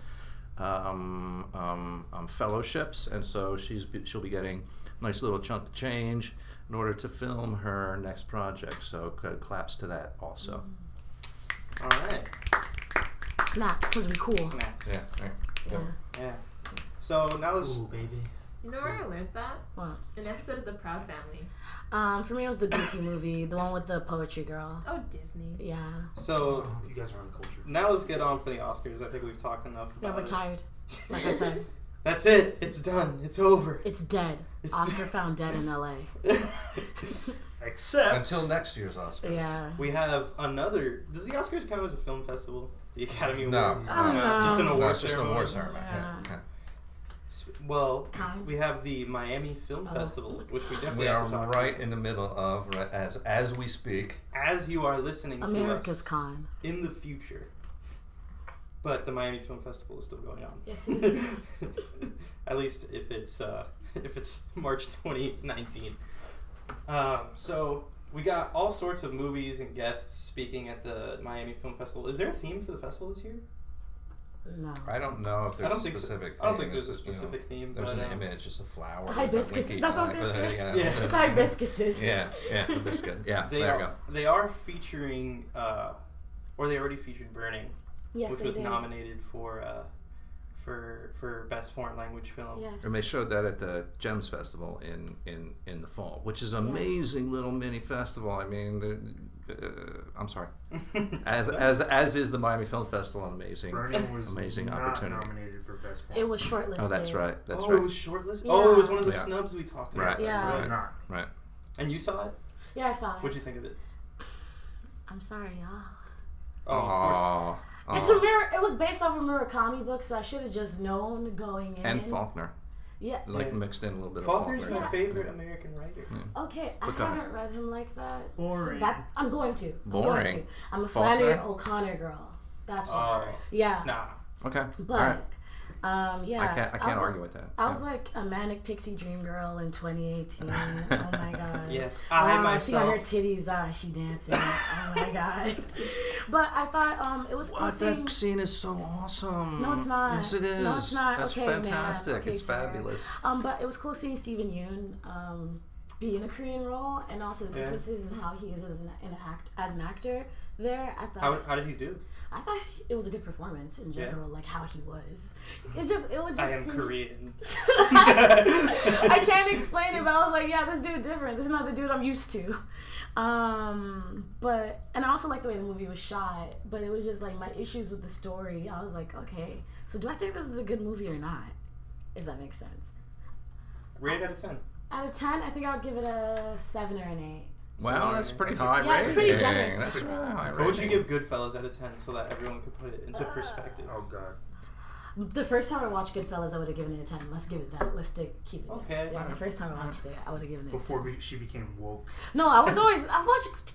fellowships, and so she'll be getting a nice little chunk of change in order to film her next project. So claps to that also. All right. Snaps, because we're cool. Snaps. Yeah. So now let's. Ooh, baby. You know where I learned that? What? An episode of The Proud Family. For me, it was the Goofy movie, the one with the poetry girl. Oh, Disney. Yeah. So You guys are on the culture. now let's get on for the Oscars. I think we've talked enough Yeah, about we're it. tired. Like I said, That's it. It's done. It's over. it's dead. It's Oscar found dead in LA. Except Until next year's Oscars. Yeah. We have another. Does the Oscars count as a film festival? The Academy No. Awards? I don't know. Just an No, award it's just an ceremony. award ceremony. Yeah. Well, Kind. we have the Miami Film Festival, which we definitely We have are to talk right about. in the middle of as we speak. As you are listening America's to us Con. in the future. But the Miami Film Festival is still going on. Yes, it is. At least if it's March 2019. So we got all sorts of movies and guests speaking at the Miami Film Festival. Is there a theme for the festival this year? No. I don't know if I there's don't a think so. specific theme. I don't think there's a It's, specific theme. There's but, an image, it's a flower. Hibiscus. That's what I was gonna say. Yeah. Yeah. It's hibiscuses. Yeah, hibiscus. Yeah, They there are, you go. They are featuring, or they already featured Burning, Yes, which they was did. nominated for Best Foreign Language Film. Yes. And they showed that at the Gems Festival in the fall, which is an amazing little mini festival. I mean, I'm sorry, as is the Miami Film Festival, an amazing, Burning was amazing not opportunity. nominated for best film. It was shortlisted. Oh, that's right. That's oh, right. it was shortlisted? Yeah. Oh, it was one of the Yeah. snubs we talked Right. about. Yeah. That's It right. was not. Right. And you saw it? Yeah, I saw it. What'd you think of it? I'm sorry, y'all. Oh, of course. It's a it was based off a Murakami book, so I should have just known going in. And Faulkner, Yeah. like Yeah. mixed in a little bit Faulkner's of my Faulkner. favorite American writer. Okay, I Look on haven't read him like that. Boring. So that I'm going to. Boring. I'm a Faulkner? Flannery O'Connor girl. That's Oh, yeah. nah. Okay. But all right. yeah. I can't was argue with that. I was Yeah. like a manic pixie dream girl in 2018. Oh my god. Yes, Wow, I she got myself. her titties out. She dancing. Oh my god. But I thought it was cool What? seeing. That scene is so awesome. No, it's not. Yes, it is. No, it's not. That's Okay, man. fantastic. Okay, it's sir. fabulous. But it was cool seeing Steven Yeun be in a Korean role, and also the Yeah. differences in how he is as an actor. There, I thought How did he do? it was a good performance in Yeah. general, like how he was. It was just. I am Korean. I can't explain it, but I was like, yeah, this dude different. This is not the dude I'm used to. But and I also like the way the movie was shot. But it was just like my issues with the story. I was like, okay, so do I think this is a good movie or not? If that makes sense. Rate out of 10. Out of 10, I think I would give it a 7 or an 8. Wow, that's pretty high Yeah, it's pretty rating. generous. That's It's really really- high What would you rating. give Goodfellas out of 10 so that everyone could put it into perspective? Oh god. The first time I watched Goodfellas, I would have given it a 10. Let's give it that. Let's keep it. Okay, there. Yeah, the alright. first time I watched it, I would have given it. Before a 10. she became woke. No, I watched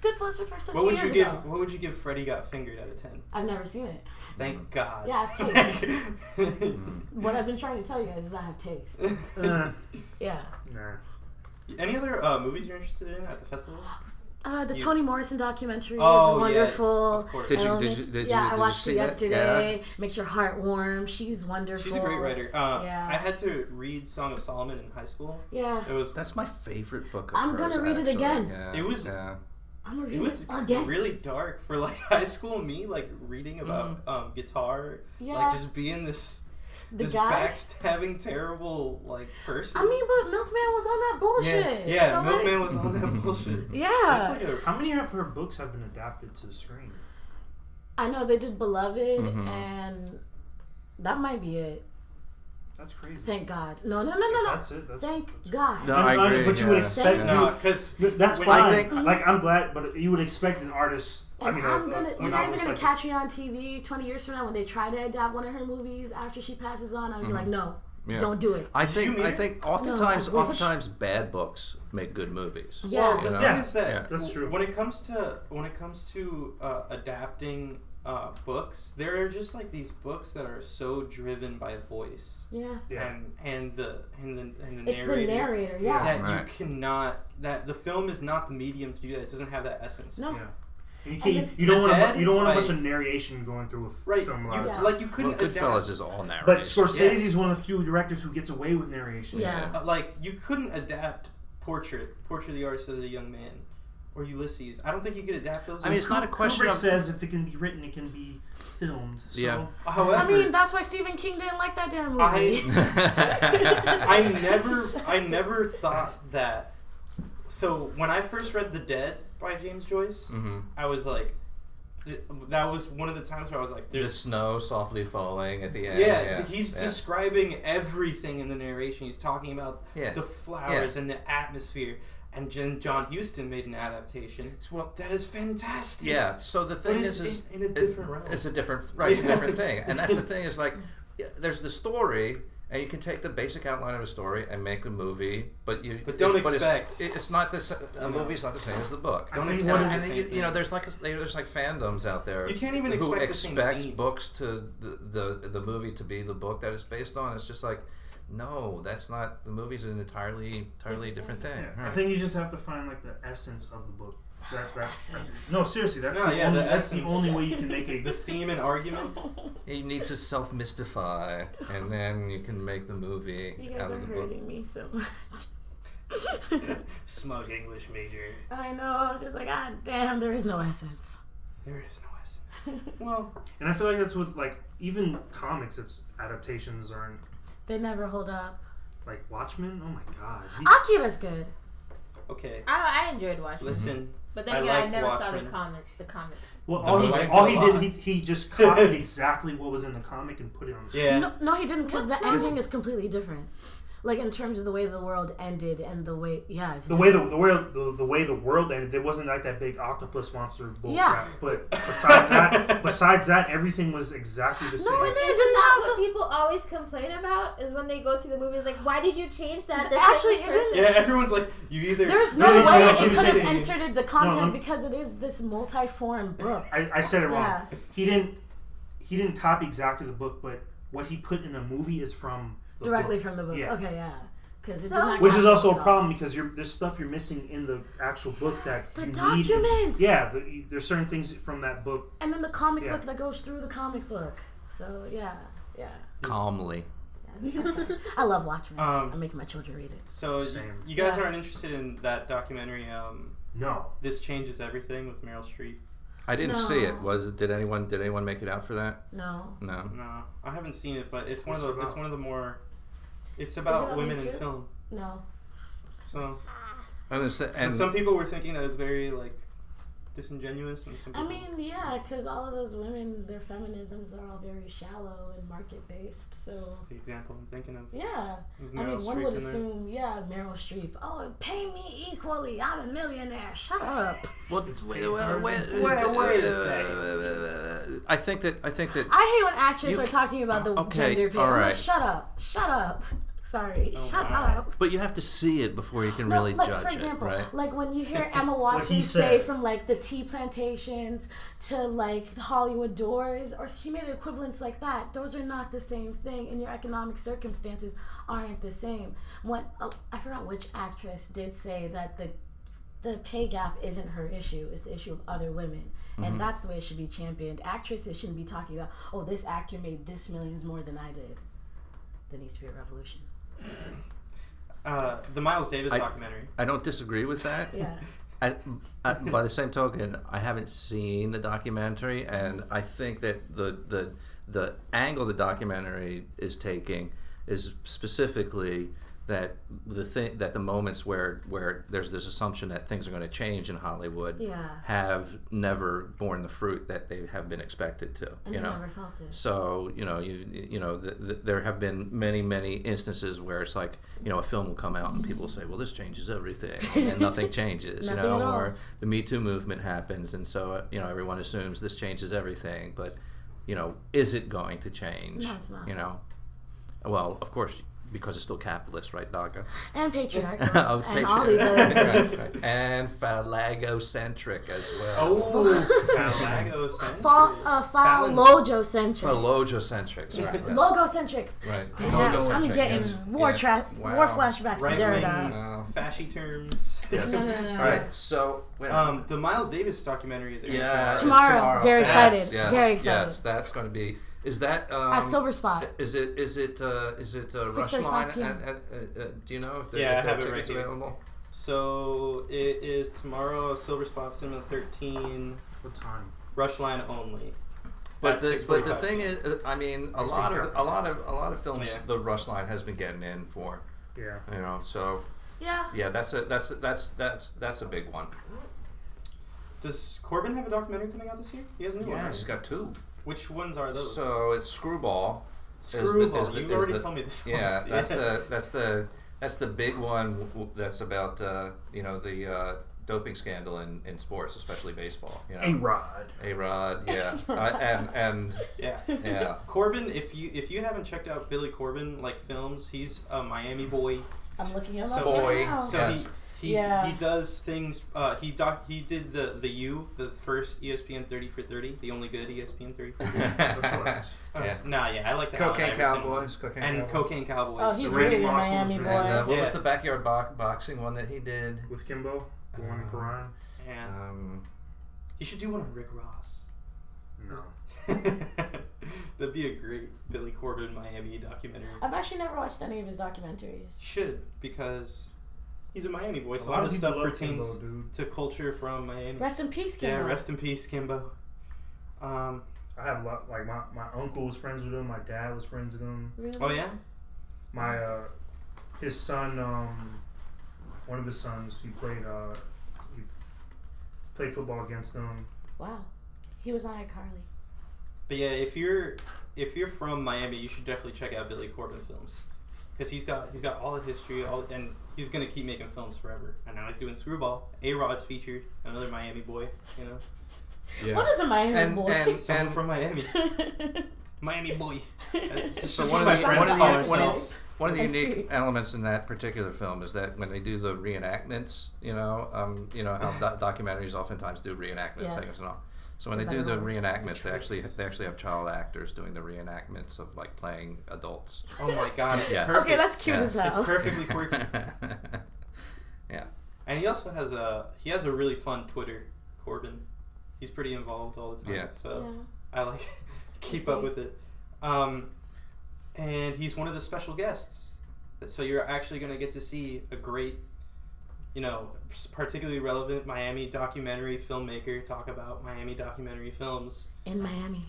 Goodfellas the first time What 2 would years you give? ago. What would you give Freddie Got Fingered out of 10? I've never seen it. Thank God. Yeah, I have taste. What I've been trying to tell you guys is I have taste. Yeah. Nah. Any other movies you're interested in at the festival? The Toni Morrison documentary Oh, is wonderful. Yeah, of course. Did you- Um, did you- did yeah, you- I did you watched see it that? yesterday. Makes your heart warm. She's wonderful. She's a great writer. Yeah. I had to read Song of Solomon in high school. Yeah. It was That's my favorite book of I'm hers, gonna read it actually. again. Yeah, It was- yeah. I'm gonna it read was it again. really dark for like high school me, like reading about guitar, Yeah. like just being this this guy? backstabbing, terrible person. I mean, but Milkman was on that bullshit. Yeah, so Milkman was on that bullshit. Yeah. How many of her books have been adapted to the screen? I know they did Beloved, and that might be it. That's crazy. Thank God. No. That's it. Thank God. No, I agree. But you would expect because that's fine. I'm glad, but you would expect an artist. And you guys are gonna catch me on TV 20 years from now when they try to adapt one of her movies after she passes on. I'll be like, no, don't do it. I think oftentimes bad books make good movies. Yeah, the thing is that that's true. When it comes to adapting books, there are just these books that are so driven by voice. Yeah. And the narrator. It's the narrator. Yeah. That you cannot. That the film is not the medium to do that. It doesn't have that essence. No. Yeah. You don't want a bunch of narration going through a film. You couldn't. Goodfellas is all narration. But Scorsese is one of the few directors who gets away with narration. Yeah. You couldn't adapt Portrait of the Artist as a Young Man, or Ulysses. I don't think you could adapt those. I mean, it's not a question Kubrick of... says if it can be written, it can be filmed. So. Yeah. However, I mean, that's why Stephen King didn't like that damn movie. I never thought that. So when I first read The Dead by James Joyce, I was like, that was one of the times where I was like, "There's the snow softly falling at the end." Yeah, he's describing everything in the narration. He's talking about the flowers and the atmosphere. And John Huston made an adaptation. Well, that is fantastic. Yeah. So the thing is in a different realm. It's a different thing, and that's the thing is there's the story. And you can take the basic outline of a story and make a movie, but don't expect it's not the movie's not the same as the book. Don't expect there's fandoms out there. You can't even who expect books to the movie to be the book that it's based on. It's just no, that's not. The movie's an entirely different thing. Yeah. Right. I think you just have to find the essence of the book. Essence. No, seriously, that's the only way you can make the theme and argument. You need to self-mystify, and then you can make the movie. You guys are hurting me so much. Smug English major. I know. I'm just God damn. There is no essence. There is no essence. Well, and I feel like that's with even comics. It's adaptations aren't. They never hold up. Like Watchmen. Oh my God. Akira's good. Okay. I enjoyed Watchmen. Listen. But then again, I never saw the comics. Well, all he did, he just copied exactly what was in the comic and put it on the screen. Yeah. No, he didn't, because the ending is completely different. In terms of the way the world ended and the way, it's the way the world ended, it wasn't like that big octopus monster bullcrap. But besides that, everything was exactly the same. No, it isn't that what people always complain about? Is when they go see the movies, why did you change that? Actually, it is. Yeah, everyone's like, you either. There's no way it could have inserted the content because it is this multi-form book. I said it wrong. Yeah. He didn't copy exactly the book, but what he put in the movie is from. Directly from the book. Yeah. Okay, yeah. Which is also a problem because there's stuff you're missing in the actual book that the you documents. Need. There's certain things from that book. And then the comic book that goes through the comic book. So yeah. Calmly. Yeah. I love Watchmen. I'm making my children read it. So you guys aren't interested in that documentary? No. This Changes Everything with Meryl Streep. I didn't see it. Did anyone make it out for that? No. I haven't seen it, but it's one of the more. It's about women in film. No. So. And some people were thinking that it's very disingenuous, and some people. I mean, yeah, because all of those women, their feminisms are all very shallow and market based. So. That's the example I'm thinking of. Yeah. One would assume, Meryl Streep. Oh, pay me equally. I'm a millionaire. Shut up. Wait a second. I think that. I hate when actors are talking about the gender pay. I'm like, shut up. Sorry, shut up. But you have to see it before you can really judge for example, it, right? When you hear Emma Watson say from the tea plantations to the Hollywood doors, or she made equivalents like that, those are not the same thing, and your economic circumstances aren't the same. I forgot which actress did say that the pay gap isn't her issue, it's the issue of other women. And that's the way it should be championed. Actresses shouldn't be talking about, this actor made this millions more than I did. There needs to be a revolution. The Miles Davis documentary. I don't disagree with that. Yeah. By the same token, I haven't seen the documentary, and I think that the the angle the documentary is taking is specifically that the moments where there's this assumption that things are going to change in Hollywood have never borne the fruit that they have been expected to. And you never felt it. So there have been many instances where it's like a film will come out and people will say, well, this changes everything, and then nothing changes. Nothing at all. Or the Me Too movement happens, and so everyone assumes this changes everything, but is it going to change? No, it's not. Well, of course. Because it's still capitalist, right, Daga? And patriarchal. And all these other things. Right. And phallogocentric as well. Oh, phallogocentric. Phallogocentric. Phallogocentric, right. Logocentric. Right. Damn, I'm getting war flashbacks to Derrida. Fashy terms. Yes. No. All right, so... the Miles Davis documentary is airing tomorrow. Very excited. Yes, Very excited. Yes, that's going to be... Is that at Silver Spot? Is it Rush Line? Do you know if there are tickets available? So it is tomorrow. Silver Spot Cinema 13. What time? Rush Line only. But the thing is, I mean, a lot of films the Rush Line has been getting in for. Yeah. So. Yeah. That's a big one. Does Corbin have a documentary coming out this year? He has a new one. Yeah, he's got 2. Which ones are those? So it's Screwball. Screwball. You already told me this one. Yeah, that's the big one. That's about the doping scandal in sports, especially baseball. A-Rod, yeah, and yeah. Corbin, if you haven't checked out Billy Corbin films, he's a Miami boy. I'm looking him up right now. So yes. He does things. He did the first ESPN 30 for 30, the only good ESPN 30 for 30. I like that. Cocaine Cowboys. Cocaine Cowboys. Oh, he's really a Miami boy. And, what was the backyard boxing one that he did with Kimbo? The one in Quran. Yeah. He should do one on Rick Ross. No. That'd be a great Billy Corbin Miami documentary. I've actually never watched any of his documentaries. Should, because he's a Miami boy, so a lot all of this people stuff love pertains Kimbo, to culture from Miami. Rest in peace, Kimbo. Yeah, rest in peace, Kimbo. I have a lot. My uncle was friends with him. My dad was friends with him. Really? Oh yeah. My his son, one of his sons, he played football against them. Wow, he was on iCarly. But yeah, if you're from Miami, you should definitely check out Billy Corbin films, because he's got all the history, and he's gonna keep making films forever. And now he's doing Screwball. A-Rod's featured, another Miami boy. Yeah. What is a Miami boy? And from Miami. Miami boy. So one of the unique elements in that particular film is that when they do the reenactments, how documentaries oftentimes do reenactment segments and all. So when they do the reenactments, they actually have child actors doing the reenactments of playing adults. Oh my God! Yes. Okay, that's cute as hell. It's perfectly quirky. Yeah. And he also has a really fun Twitter, Corbin. He's pretty involved all the time. Yeah. So I keep up with it. And he's one of the special guests. So you're actually going to get to see a great, particularly relevant Miami documentary filmmaker talk about Miami documentary films in Miami.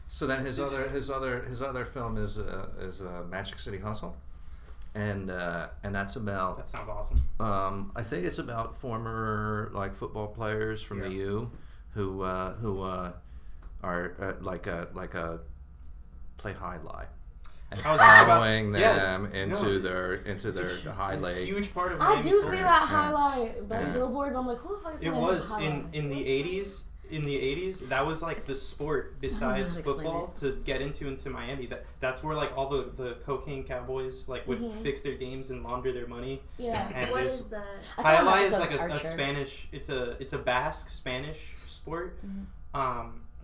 So then his other film is Magic City Hustle, and that's about. That sounds awesome. I think it's about former football players from the U who are play high lie. And following them into their highlight. Huge part of I do see that highlight by Billboard. I'm like, who the fuck is it was in the 80s. In the 80s, that was the sport besides football to get into Miami. That's where all the cocaine cowboys would fix their games and launder their money. Yeah. And what is that? Highlight is a Spanish. It's a Basque Spanish sport.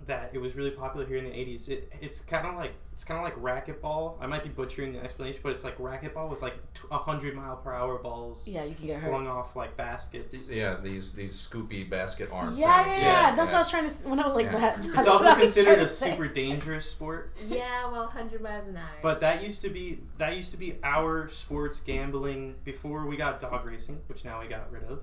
That it was really popular here in the 80s. It's kind of like racquetball. I might be butchering the explanation, but it's like racquetball with 100-mile-per-hour balls. Yeah, you can get flung off baskets. Yeah, these scoopy basket arm. Yeah. That's what I was trying to. When I was that. It's also considered a super dangerous sport. Yeah, 100 miles an hour. But that used to be our sports gambling before we got dog racing, which now we got rid of.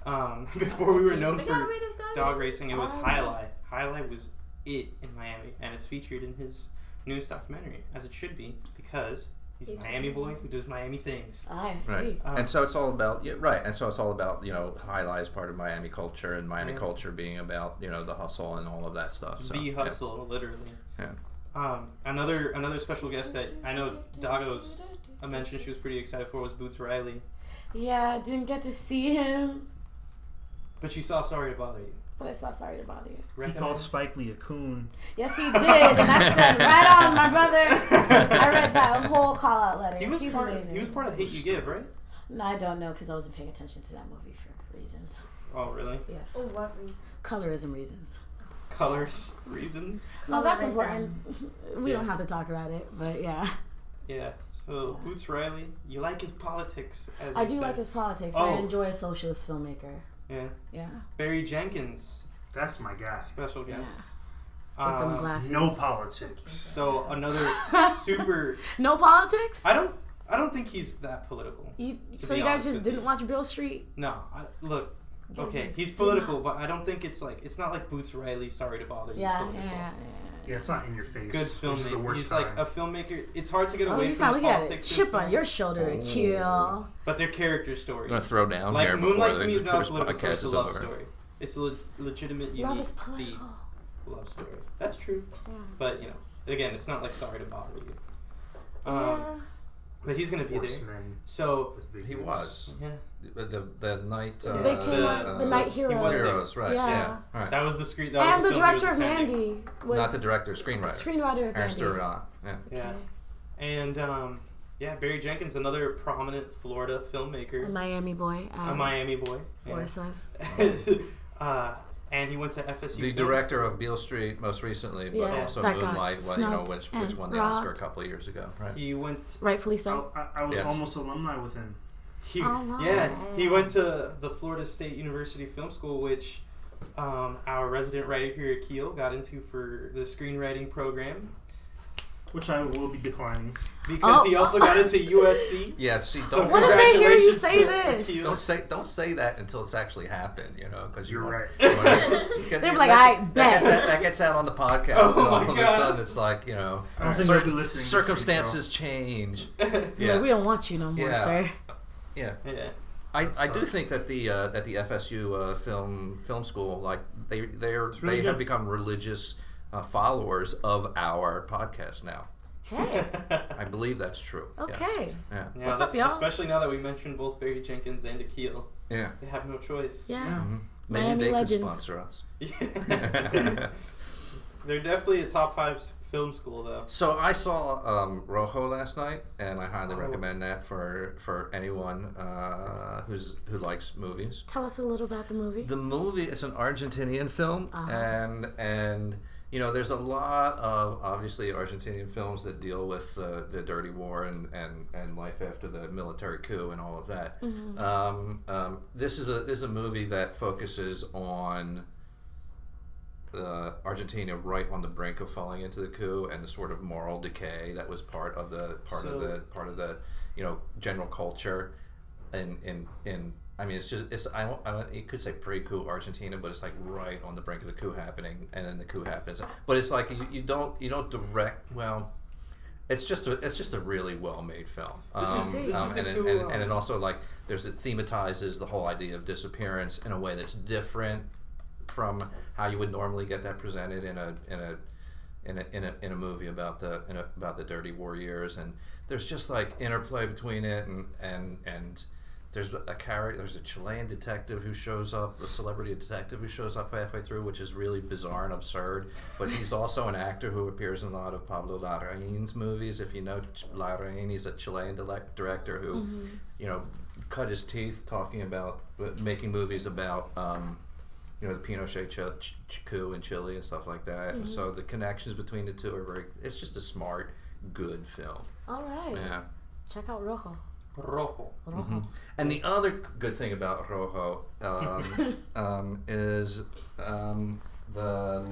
Oh. Before we were known we for dog racing, it was highlight. Highlight was it in Miami, and it's featured in his newest documentary, as it should be, because he's a Miami boy who does Miami things. I see. Right. And so it's all about and so it's all about highlight is part of Miami culture, and Miami culture being about the hustle and all of that stuff. So, the hustle, literally. Yeah. Another special guest that I know Dago's mentioned she was pretty excited for was Boots Riley. Yeah, I didn't get to see him. But you saw Sorry to Bother You. But I saw Sorry to Bother You. He called Spike Lee a coon. Yes, he did. And I said, right on, my brother. I read that whole call-out letter. He's amazing. He was part of Hate U Give, right? No, I don't know because I wasn't paying attention to that movie for reasons. Oh, really? Yes. Oh, what reason? Colorism reasons. Colors reasons? No, that's important. We don't have to talk about it, but yeah. Yeah. So, Boots Riley, you like his politics, as I you do said. like his politics. Oh. I enjoy a socialist filmmaker. Yeah. Yeah. Barry Jenkins, That's my guy. special guest. With them glasses. No politics. So another super. No politics? I don't think he's that political. So you guys just didn't watch Beale Street? No. Look. You guys Okay, just he's did political, but I don't think it's not like Boots Riley. Sorry to bother you. Yeah, political. Yeah, it's not in your face. Good It's the filmmaker. worst He's kind. like a filmmaker. It's hard to get Oh, away you from sound the like you had a politics. in chip on films, your shoulder to kill. but they're character stories. I'm gonna throw down like here Moonlight before to me is the not a first political story. podcast It's a is love over. story. It's a legitimate, unique, Love is deep political. love story. That's true. Yeah. But again, it's not like Sorry to Bother You. Yeah. But he's gonna be there. Horsemen So with big He boobs. was. yeah, The night. They came out, the Night he was Heroes. Heroes, right? Yeah. Right. that was the screen. That And was the film he was director of attending. Mandy was Not the director, screenwriter. screenwriter of Aaron Mandy. Stewart. Yeah. Yeah, and Barry Jenkins, another prominent Florida filmmaker, A Miami boy. a Miami boy. Or says. And he went to FSU. The director of Beale Street most recently, but Yeah, also that got Moonlight, snubbed which and won the Oscar a robbed. couple of years ago, right? He went. Rightfully so. I was Yes. almost alumni with him. He went to the Florida State University Film School, which our resident writer here at Kiel got into for the screenwriting program, Which I will be declining. because he also got into USC. Yeah, see, So don't What if they hear you congratulations say to this? don't say that until it's actually happened, because You're right. They'd be like, I bet. That gets out on the podcast, Oh and all my of a God. sudden it's like, I don't think they'll be listening this circumstances change. Like, we don't want you no more, Yeah. sir. Yeah. Yeah. I do think that the FSU film school, like they really have good. become religious followers of our podcast now. Hey. I believe that's true. Yes. Okay. Yeah. Yeah, What's up, y'all? Especially now that we mentioned both Barry Jenkins and Akil, Yeah. they have no choice. Yeah. Mm-hmm. Miami Maybe they legends. could sponsor us. Yeah. They're definitely a top 5 film school, though. So I saw Rojo last night, and I highly recommend that for anyone who likes movies. Tell us a little about the movie. The movie is an Argentinian film, Uh-huh. and there's a lot of obviously Argentinian films that deal with the dirty war and life after the military coup and all of that. Mm-hmm. This is a movie that focuses on Argentina right on the brink of falling into the coup and the sort of moral decay that was part of the general culture and I mean it's I don't you could say pre-coup Argentina, but it's like right on the brink of the coup happening, and then the coup happens, but it's like you don't direct it's just a really well made film. This is the and coup, it also like it thematizes the whole idea of disappearance in a way that's different from how you would normally get that presented in a movie about the dirty war years, and there's just like interplay between it and there's a Chilean detective who shows up, a celebrity detective who shows up halfway through, which is really bizarre and absurd, but he's also an actor who appears in a lot of Pablo Larraín's movies. If you know Larraín, he's a Chilean director who cut his teeth talking about making movies about the Pinochet coup in Chile and stuff like that. Mm-hmm. So the connections between the two are it's just a smart, good film. All right. Yeah. Check out Rojo. Rojo. Mm-hmm. And the other good thing about Rojo is the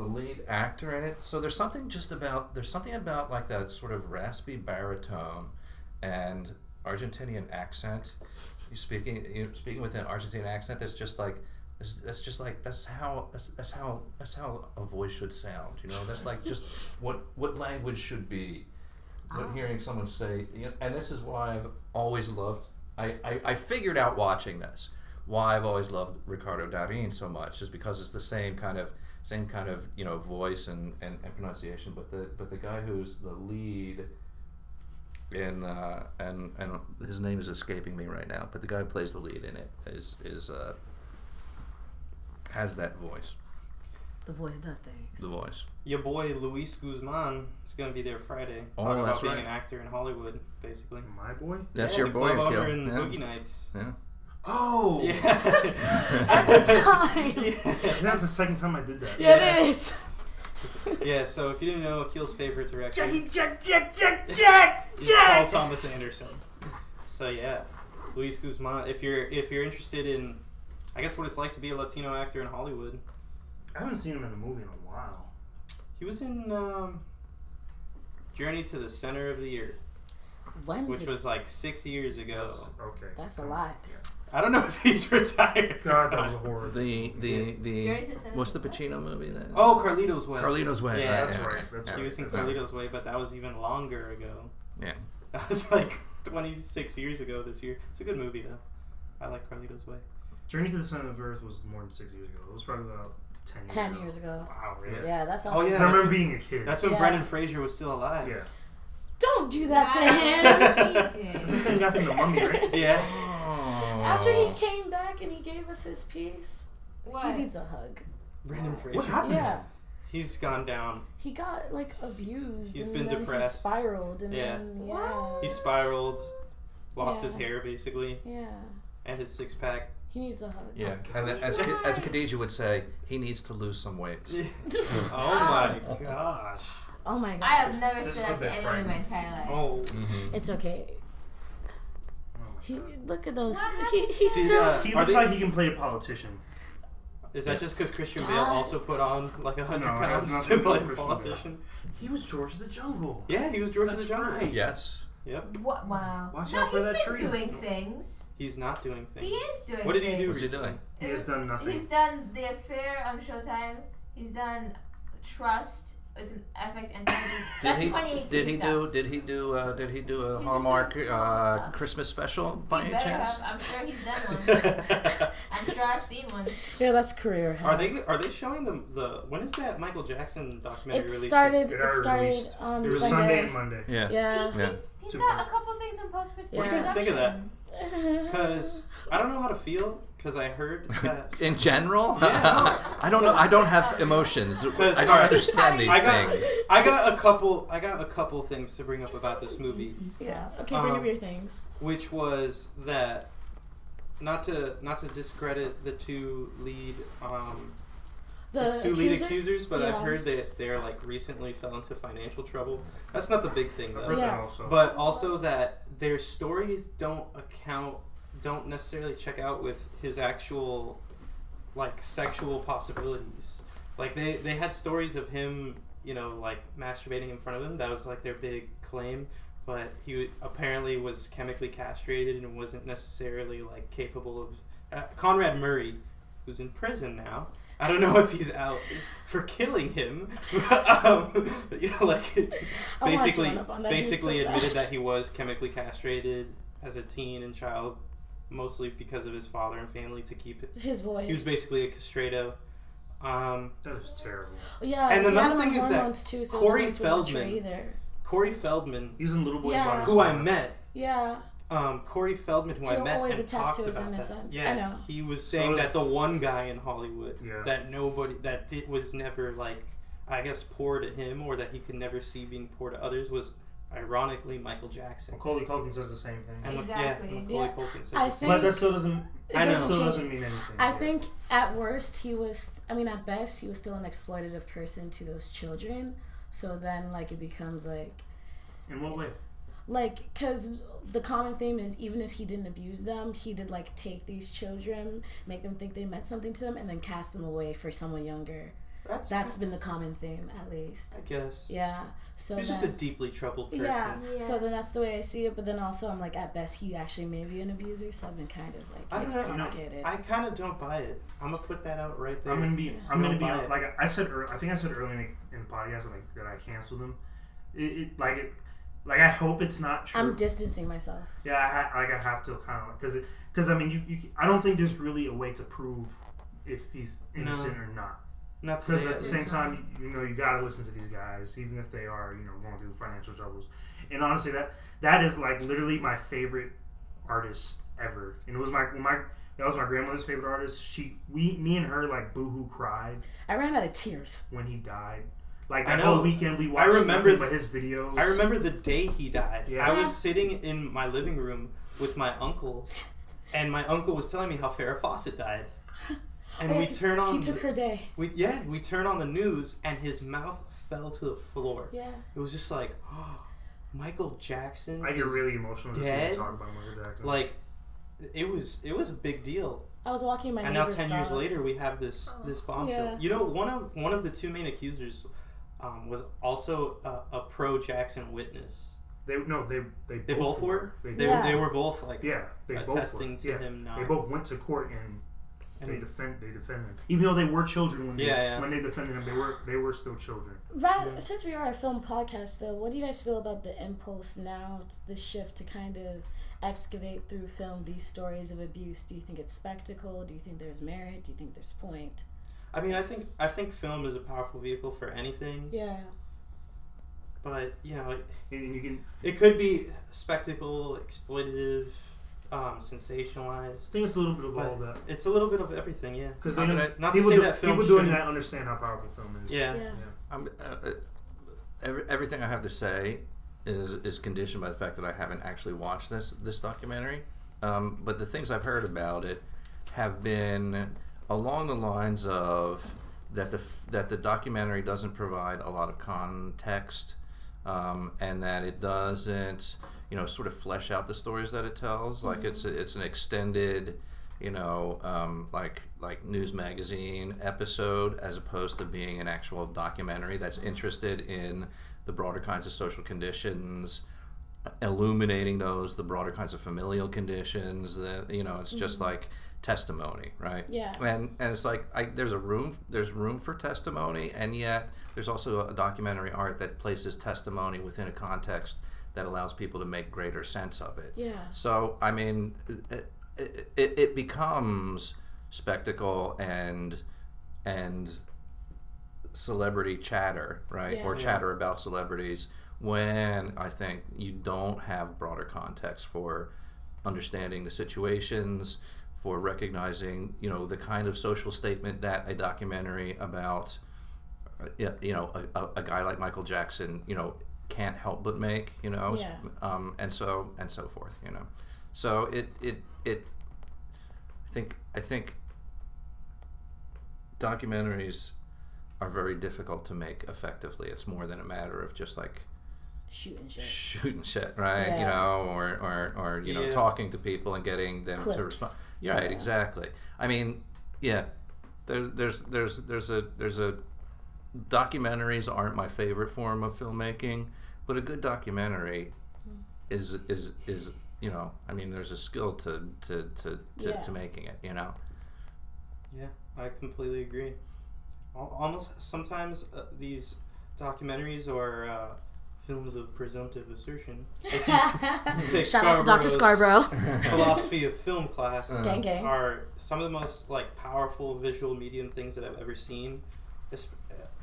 lead actor in it. So there's something about like that sort of raspy baritone and Argentinian accent. You're speaking with an Argentinian accent that's just like That's just like that's how a voice should sound. You know, that's like just what language should be. When hearing someone say, and this is why I've always loved. I figured out watching this why I've always loved Ricardo Darín so much is because it's the same kind of voice and pronunciation, but the guy who's the lead in and his name is escaping me right now, but the guy who plays the lead in it is has that voice. The voice does things. The voice. Your boy Luis Guzman is going to be there Friday. Talking about being an actor in Hollywood, basically. My boy? That's your boy, club Akil. owner in Boogie Nights. Yeah. Oh! Yeah. Every time. Yeah. That's the second time I did that. Yeah, it is. Yeah, so if you didn't know, Akil's favorite director Jack! Paul Thomas Anderson. So yeah, Luis Guzman. If you're interested in, I guess, what it's like to be a Latino actor in Hollywood. I haven't seen him in a movie in a while. He was in Journey to the Center of the Earth, which was like 6 years ago. Okay. That's a lot. Yeah. I don't know if he's retired. God, that was a horror. The what's the Pacino movie then? Oh, Carlito's Way. Carlito's Way. Yeah, that's right. That's he right. was in Carlito's Way, but that was even longer ago. Yeah. That was like 26 years ago this year. It's a good movie though. I like Carlito's Way. Journey to the Center of the Earth was more than 6 years ago. It was probably about 10 years ago. Wow, really? Yeah, that sounds. Oh yeah, I remember being a kid. That's when Yeah. Brendan Fraser was still alive. Yeah. Don't do that to him. It's the same guy from The Mummy, right? Yeah. After he came back and he gave us his piece, What? he needs a hug. Brendan Fraser. What happened? Yeah. He's gone down. He got like abused. He's and been then depressed. He spiraled and Yeah. then What? He spiraled, lost Yeah. his hair basically, yeah. and his six pack. He needs a hug. Yeah, and as Khadija would say, he needs to lose some weight. Oh my gosh. Oh my god. I have never This said is that a to bit anyone in my entire life. Oh. Mm-hmm. It's okay. Oh my He God. look at those. What? He's Did, still. He Are looks they- like he can play a politician. Is that just because Christian Bale God. also put on like 100 No, it has pounds nothing to to do play with a Christian politician? He was George of the Jungle. Yeah, he was George of That's the Jungle. right. Yes. Yep. What? Wow. Watch no, out for he's that been tree. doing things. He's not doing things. He is doing. What did he things. do? What's he recently? doing? He has done nothing. He's done The Affair on Showtime. He's done Trust. It's an FX anthology. That's 2018 Did he stuff. Did he do a He's Hallmark just doing small stuff. Christmas special by He any better chance? have. I'm sure he's done one. I'm sure I've seen one. Yeah, that's career. Are they showing the when is that Michael Jackson documentary It releasing? started. It It already started released. on It was Sunday. Sunday and Monday. Yeah. Yeah. He's Super. got a couple things in post What do you guys think of that? production. Because I don't know how to feel because I heard that. In general, Yeah. I don't know. I don't have emotions. I don't alright, understand these I got things. I got a couple things to bring up about this movie, Yeah. Okay, bring up Um, your things. which was that not to discredit the two lead lead accusers, but I've heard that they're like recently fell into financial trouble. That's not the big thing I've though. heard Yeah. that also. But also that their stories don't necessarily check out with his actual like sexual possibilities. Like they had stories of him, like masturbating in front of him. That was like their big claim. But he apparently was chemically castrated and wasn't necessarily like capable of. Conrad Murray, who's in prison now. I don't know if he's out for killing him. Basically admitted that he was chemically castrated as a teen and child, mostly because of his father and family to keep it. His voice. He was basically a castrato. That was terrible. Yeah. And he another had him on thing is that hormones too, so Corey his voice wouldn't Feldman- portray either. Corey Feldman, He was in Little Boy Yeah. Bonus. who I met. Yeah. Corey Feldman, who I He'll met always and attest talked to his about that. innocence. Yeah, I know. he was So saying is- that the one guy in Hollywood Yeah. that nobody was never I guess poor to him or that he could never see being poor to others was ironically Michael Jackson. Macaulay Culkin says the same thing. And Exactly. Macaulay Yeah. Culkin says I the same. But think- that still doesn't. I know. That still change- doesn't mean anything. I think at worst he was. I mean, at best he was still an exploitative person to those children. So then, it becomes In what way? because the common theme is even if he didn't abuse them, he did take these children, make them think they meant something to them, and then cast them away for someone younger. That's been the common theme, at least. I guess. Yeah. So he's just a deeply troubled person. Yeah. So then that's the way I see it. But then also, I'm like, at best, he actually may be an abuser. So I've been kind of like, it's complicated. I kind of don't buy it. I'm gonna put that out right there. I'm gonna be like I said. I think I said earlier in the podcast that I canceled him. Like I hope it's not true. I'm distancing myself. Yeah, I have to kind of because I mean you I don't think there's really a way to prove if he's innocent or not. Not because at the same time you got to listen to these guys even if they are going through financial troubles. And honestly, that is like literally my favorite artist ever. And it was that was my grandmother's favorite artist. Me and her like boohoo cried. I ran out of tears when he died. Like that whole weekend we watched his videos. I remember the day he died. Yeah. I was sitting in my living room with my uncle, and my uncle was telling me how Farrah Fawcett died. And we turn on. He took her day. We turn on the news, and his mouth fell to the floor. Yeah. It was just like, Michael Jackson. I get really emotional just talk about Michael Jackson. Like, it was a big deal. I was walking my neighbor's dog. And now 10 years later, we have this bombshell. Yeah. One of the two main accusers was also a pro-Jackson witness. They both were. They were both like attesting to him. Not. They both went to court and they defend him, even though they were children when they defended him. They were still children. Right. Since we are a film podcast, though, what do you guys feel about the impulse now, the shift to kind of excavate through film these stories of abuse? Do you think it's spectacle? Do you think there's merit? Do you think there's point? I mean, I think film is a powerful vehicle for anything. Yeah. But it could be spectacle, exploitative, sensationalized. I think it's a little bit of all that. It's a little bit of everything, yeah. Because people doing that understand how powerful film is. Yeah. Everything I have to say is conditioned by the fact that I haven't actually watched this documentary. But the things I've heard about it have been along the lines of that the documentary doesn't provide a lot of context, and that it doesn't sort of flesh out the stories that it tells. Like it's an extended like news magazine episode as opposed to being an actual documentary that's interested in the broader kinds of social conditions, illuminating the broader kinds of familial conditions. That it's just like testimony, right? Yeah. And it's like there's room for testimony, and yet there's also a documentary art that places testimony within a context that allows people to make greater sense of it. Yeah. So I mean, it becomes spectacle and celebrity chatter, right? Yeah. Or chatter about celebrities, when I think you don't have broader context for understanding the situations, for recognizing the kind of social statement that a documentary about a guy like Michael Jackson can't help but make, and so forth, so I think documentaries are very difficult to make effectively. It's more than a matter of just like shooting shit, right? Yeah. Or talking to people and getting them clips to respond. Yeah, right, exactly. I mean, there's a documentaries aren't my favorite form of filmmaking, but a good documentary is I mean, there's a skill to making it, Yeah, I completely agree. Almost sometimes these documentaries or films of presumptive assertion. Shout out to Dr. Scarborough. Philosophy of film class gang. Are some of the most like powerful visual medium things that I've ever seen.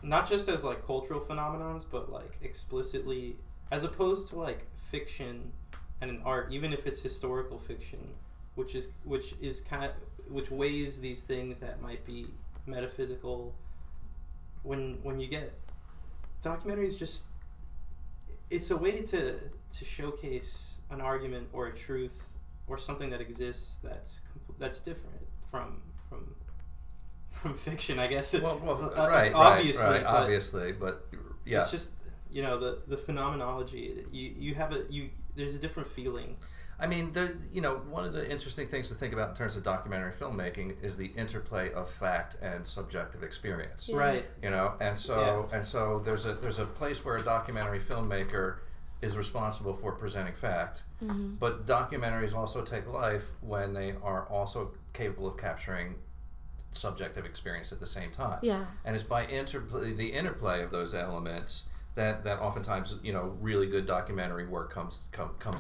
Not just as like cultural phenomenons, but like explicitly, as opposed to like fiction and an art, even if it's historical fiction, which weighs these things that might be metaphysical. When you get documentaries, just it's a way to showcase an argument or a truth or something that exists that's different from fiction, I guess. Obviously, but yeah, it's just the phenomenology. You have there's a different feeling. I mean, one of the interesting things to think about in terms of documentary filmmaking is the interplay of fact and subjective experience. Yeah. Right. And so there's a place where a documentary filmmaker is responsible for presenting fact, but documentaries also take life when they are also capable of capturing subjective experience at the same time. Yeah. And it's by the interplay of those elements that oftentimes really good documentary work comes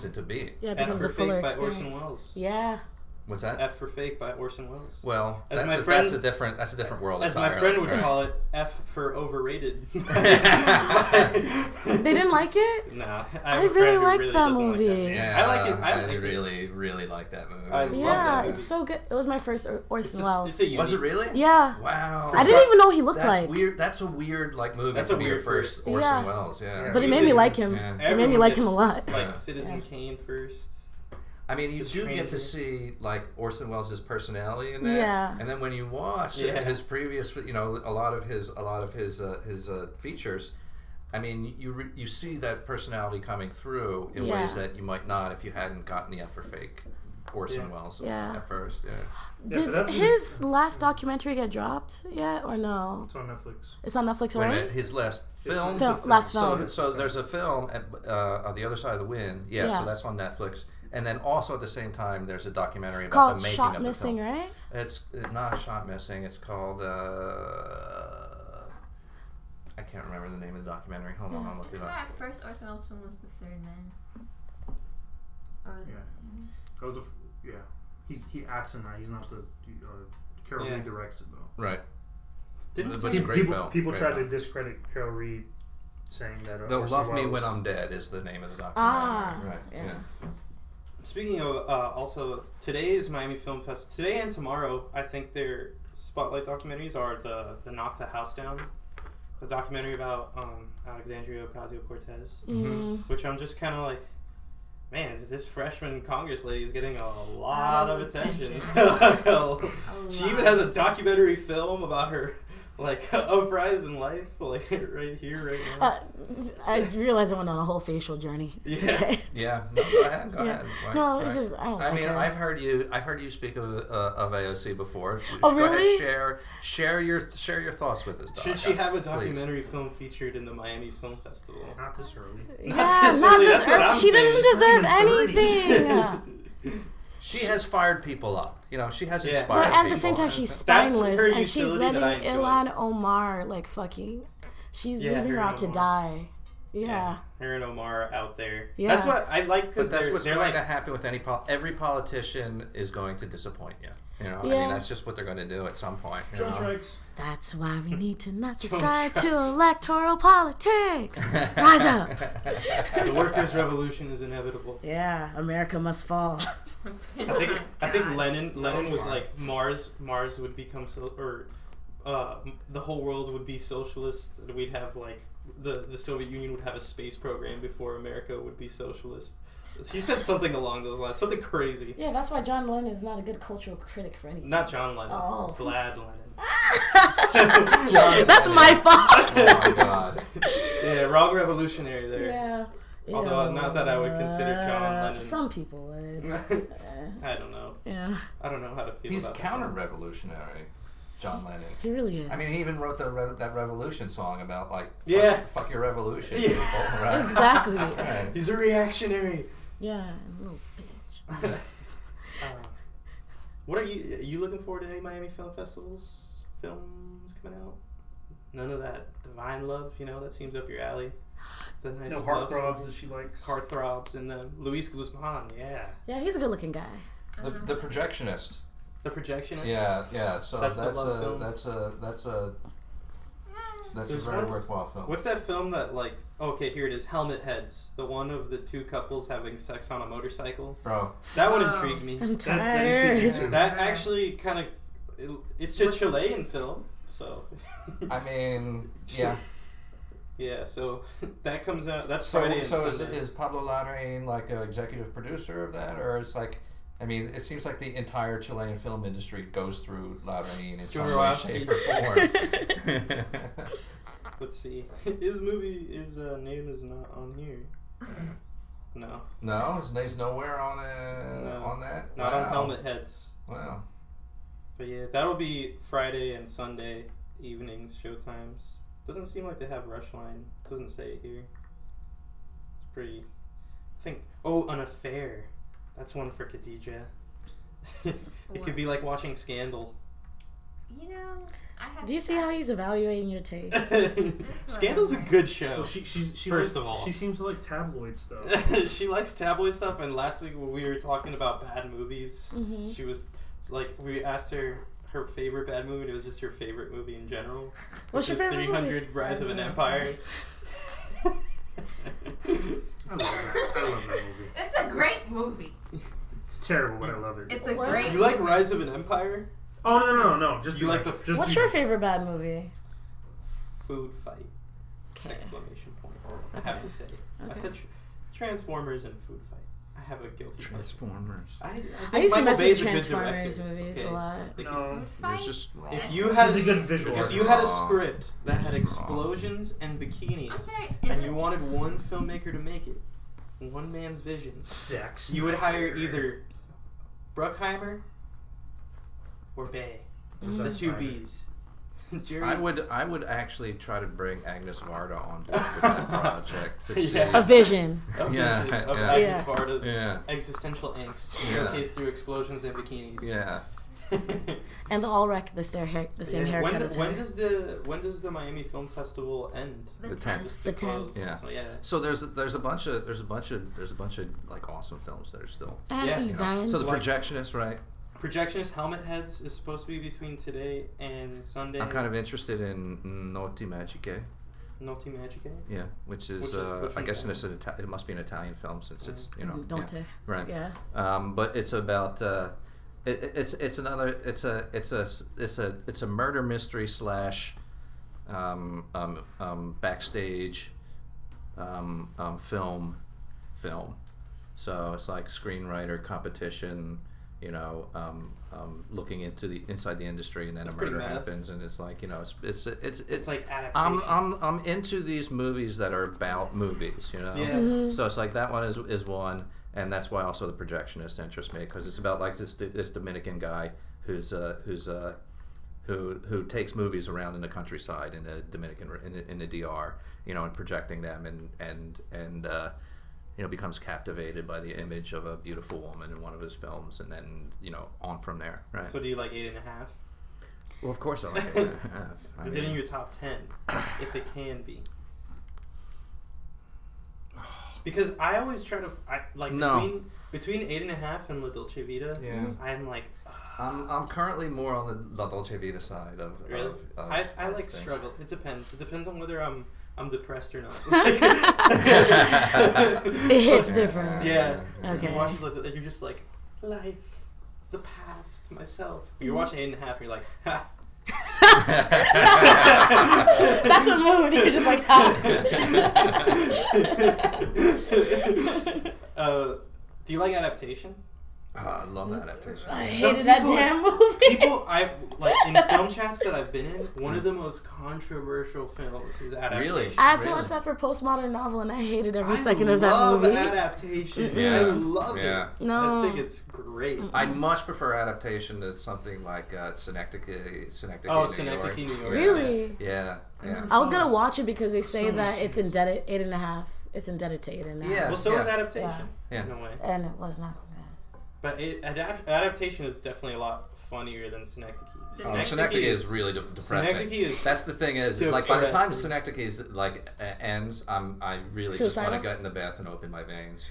into being. Yeah, it becomes a fuller Fake experience. by Orson Welles. Yeah. What's that? F for Fake by Orson Welles. Well, As that's a different world. As my friend would call it, F for overrated. They didn't like it? Nah, I really liked that movie. Yeah, I like it. I really like that movie. I love Yeah, that it's so good. It was my first Orson Welles. Was it really? Yeah. Wow. I didn't even know what he looked That's like. weird. That's a weird movie. That's to a be your weird first first. Orson Welles. Yeah. But it made me like him. Yeah. It made me like him a lot. Like Citizen Kane first. I mean, you do get to see like Orson Welles' personality in that, and then when you watch his previous, a lot of his features, I mean, you see that personality coming through in ways that you might not if you hadn't gotten the F for Fake Orson Welles at first. Did his last documentary get dropped yet or no? It's on Netflix. It's on Netflix already? His last film? Last film. So there's a film on the other side of the wind. Yeah, so that's on Netflix. And then also at the same time, there's a documentary about called the making Shot of the Missing, film. right? It's not Shot Missing. It's called I can't remember the name of the documentary. Hold on, I'll look it up. My first Orson Welles film was The Third Man. That was he acts in that. He's not the Carol Reed directs it though. Right. But it's a great film. People tried to discredit Carol Reed, saying that. They'll Love Me When I'm Dead is the name of the documentary. Right. Yeah. Speaking of, also, today is Miami Film Fest. Today and tomorrow, I think their spotlight documentaries are the Knock the House Down, the documentary about Alexandria Ocasio-Cortez, which I'm just kind of like, man, this freshman Congress lady is getting a lot of attention. She even has a documentary film about her uprise in life, right here, right now. I realized I went on a whole facial journey today. Yeah. No, go ahead. It's just I mean, I've heard you speak of AOC before. Oh, go really? Ahead, share your thoughts with us. Should she have a documentary film featured in the Miami Film Festival? Not this early. Not this early. She doesn't deserve anything. She has fired people up. She has inspired people. But at the same time, she's spineless, and she's letting Ilhan Omar fucking. She's leaving her out to die. Yeah. Her and Omar are out there. Yeah. That's what I like because that's what's going to happen with every politician is going to disappoint you. I mean, that's just what they're going to do at some point. Drone strikes. That's why we need to not subscribe to electoral politics. Rise up. The workers' revolution is inevitable. Yeah, America must fall. I think Lenin was like Mars would become the whole world would be socialist. We'd have the Soviet Union would have a space program before America would be socialist. He said something along those lines, something crazy. Yeah, that's why John Lennon is not a good cultural critic for anything. Not John Lennon. Oh. Vlad Lenin. That's my fault. Oh my God. Yeah, wrong revolutionary there. Yeah. Although not that I would consider John Lennon. Some people would. I don't know. Yeah. I don't know how to feel He's about counter-revolutionary, John Lennon. He really is. I mean, he even wrote that revolution song about fuck your revolution, Yeah. people, right? Exactly. Right. He's a reactionary. Yeah, little bitch. What are you looking forward to any Miami Film Festivals? Films coming out? None of that Divine Love, that seems up your alley. The nice No heartthrobs that she likes. Heartthrobs and the Luis Guzman, yeah. Yeah, he's a good-looking guy. The Projectionist. The Projectionist. Yeah. So that's a very worthwhile film. What's that film that okay, here it is, Helmet Heads. The one of the two couples having sex on a motorcycle. Bro. That one intrigued me. I'm tired. That actually kind of, it's a Chilean film, so. I mean, yeah. Yeah, so that comes out, that's So Friday and is Pablo Larraín an executive producer of that, or it's it seems like the entire Chilean film industry goes through Larraín in some way, shape, or form. Let's see. His name is not on here. No. No, his name's nowhere on that. Not on Helmet Heads. Wow. But yeah, that'll be Friday and Sunday evenings showtimes. Doesn't seem like they have Rush Line. Doesn't say it here. It's pretty. I think. Oh, An Affair. That's one for Khadija. It could be like watching Scandal. You know, do you see how he's evaluating your taste? Scandal's a good show. Well, she First of all, she seems to like tabloid stuff. She likes tabloid stuff. And last week when we were talking about bad movies, she was like, we asked her favorite bad movie, and it was just her favorite movie in general. What's your favorite 300 movie? Rise of an Empire. I love that movie. It's a great movie. It's terrible, but I love it. It's a great. You like Rise of an Empire? Oh no! Just you like the. Just What's your favorite bad movie? Food Fight! Okay. Exclamation point! I have to say, I said Transformers and Food Fight. I have a guilty pleasure. Transformers. I used to Michael mess Bay's with a good Transformers director. movies a lot. No. It's just wrong. If you had It's a good visual. If you had a script that had explosions and bikinis, Okay, and you wanted one filmmaker to make it, one man's vision, Sex. you would hire either Bruckheimer or Bay. The two B's. Jerry. I would actually try to bring Agnes Varda on board with that project to see. Yeah. A vision. Yeah, Vision of yeah. Agnes Varda's Yeah. existential angst Yeah. showcased through explosions and bikinis. Yeah. And they'll all wreck the same haircut as her. When does the Miami Film Festival end? The 10th. The 10th. Yeah. So yeah. So there's a bunch of like awesome films that are still. And Yeah. events. So the Projectionist, right? Projectionist Helmet Heads is supposed to be between today and Sunday. I'm kind of interested in Noti Magiche. Noti Magiche? Yeah, which Which I guess one's it must be an Italian film since it's Don't yeah, right. Yeah. But it's about it's a murder mystery slash backstage film. So it's like screenwriter competition. Looking inside the industry, and then a murder happens, and it's like it's like adaptation. I'm into these movies that are about movies, Yeah. So it's like that one is one, and that's why also the Projectionist interests me, because it's about like this Dominican guy who takes movies around in the countryside in the in the DR, and projecting them and becomes captivated by the image of a beautiful woman in one of his films, and then on from there, right? So do you like 8.5? Well, of course I like it. Is it in your top 10? If it can be. Because I always try to between 8.5 and La Dolce Vita. Yeah. I'm like. I'm currently more on the La Dolce Vita side of. Really? I like things. struggle. It depends. It depends on whether I'm depressed or not. It hits different. Yeah. Okay. You're watching and you're just like, life, the past, myself. You're watching 8.5 and you're like, ha. That's a mood. You're just like, ha. Do you like adaptation? I love adaptation. I hated that damn movie. In film chats that I've been in, one of the most controversial films is adaptation. Really? I had to watch that for a postmodern novel, and I hated every second of that movie. I love adaptation. Yeah. I love Yeah. it. No. I think it's great. I much prefer adaptation to something like Synecdoche, Oh, New Synecdoche, York. New York. Really? Yeah. I was gonna watch it because they say So that much it's indebted 8.5. It's indebted to 8.5. Yeah. Well, so is adaptation. Yeah. In a way. And it was not bad. But adaptation is definitely a lot funnier than Synecdoche. Synecdoche is really depressing. Synecdoche is That's the thing is like by the time depressing. Synecdoche is ends, I really Suicidal? just want to get in the bath and open my veins.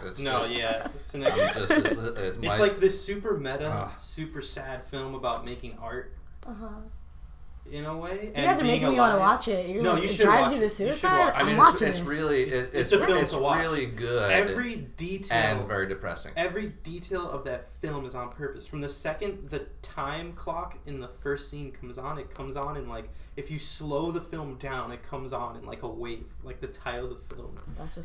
It's no, just, yeah. Synecdoche. It's like this super meta, super sad film about making art. In a way, You guys are making me want to watch it. No, you it should drives watch you it. to suicide. You should watch it. I'm watching it's this. really it's a film to watch. really good. Every detail and very depressing. Every detail of that film is on purpose. From the second the time clock in the first scene comes on, it comes on in like if you slow the film down, it comes on in like a wave, like the title of the film,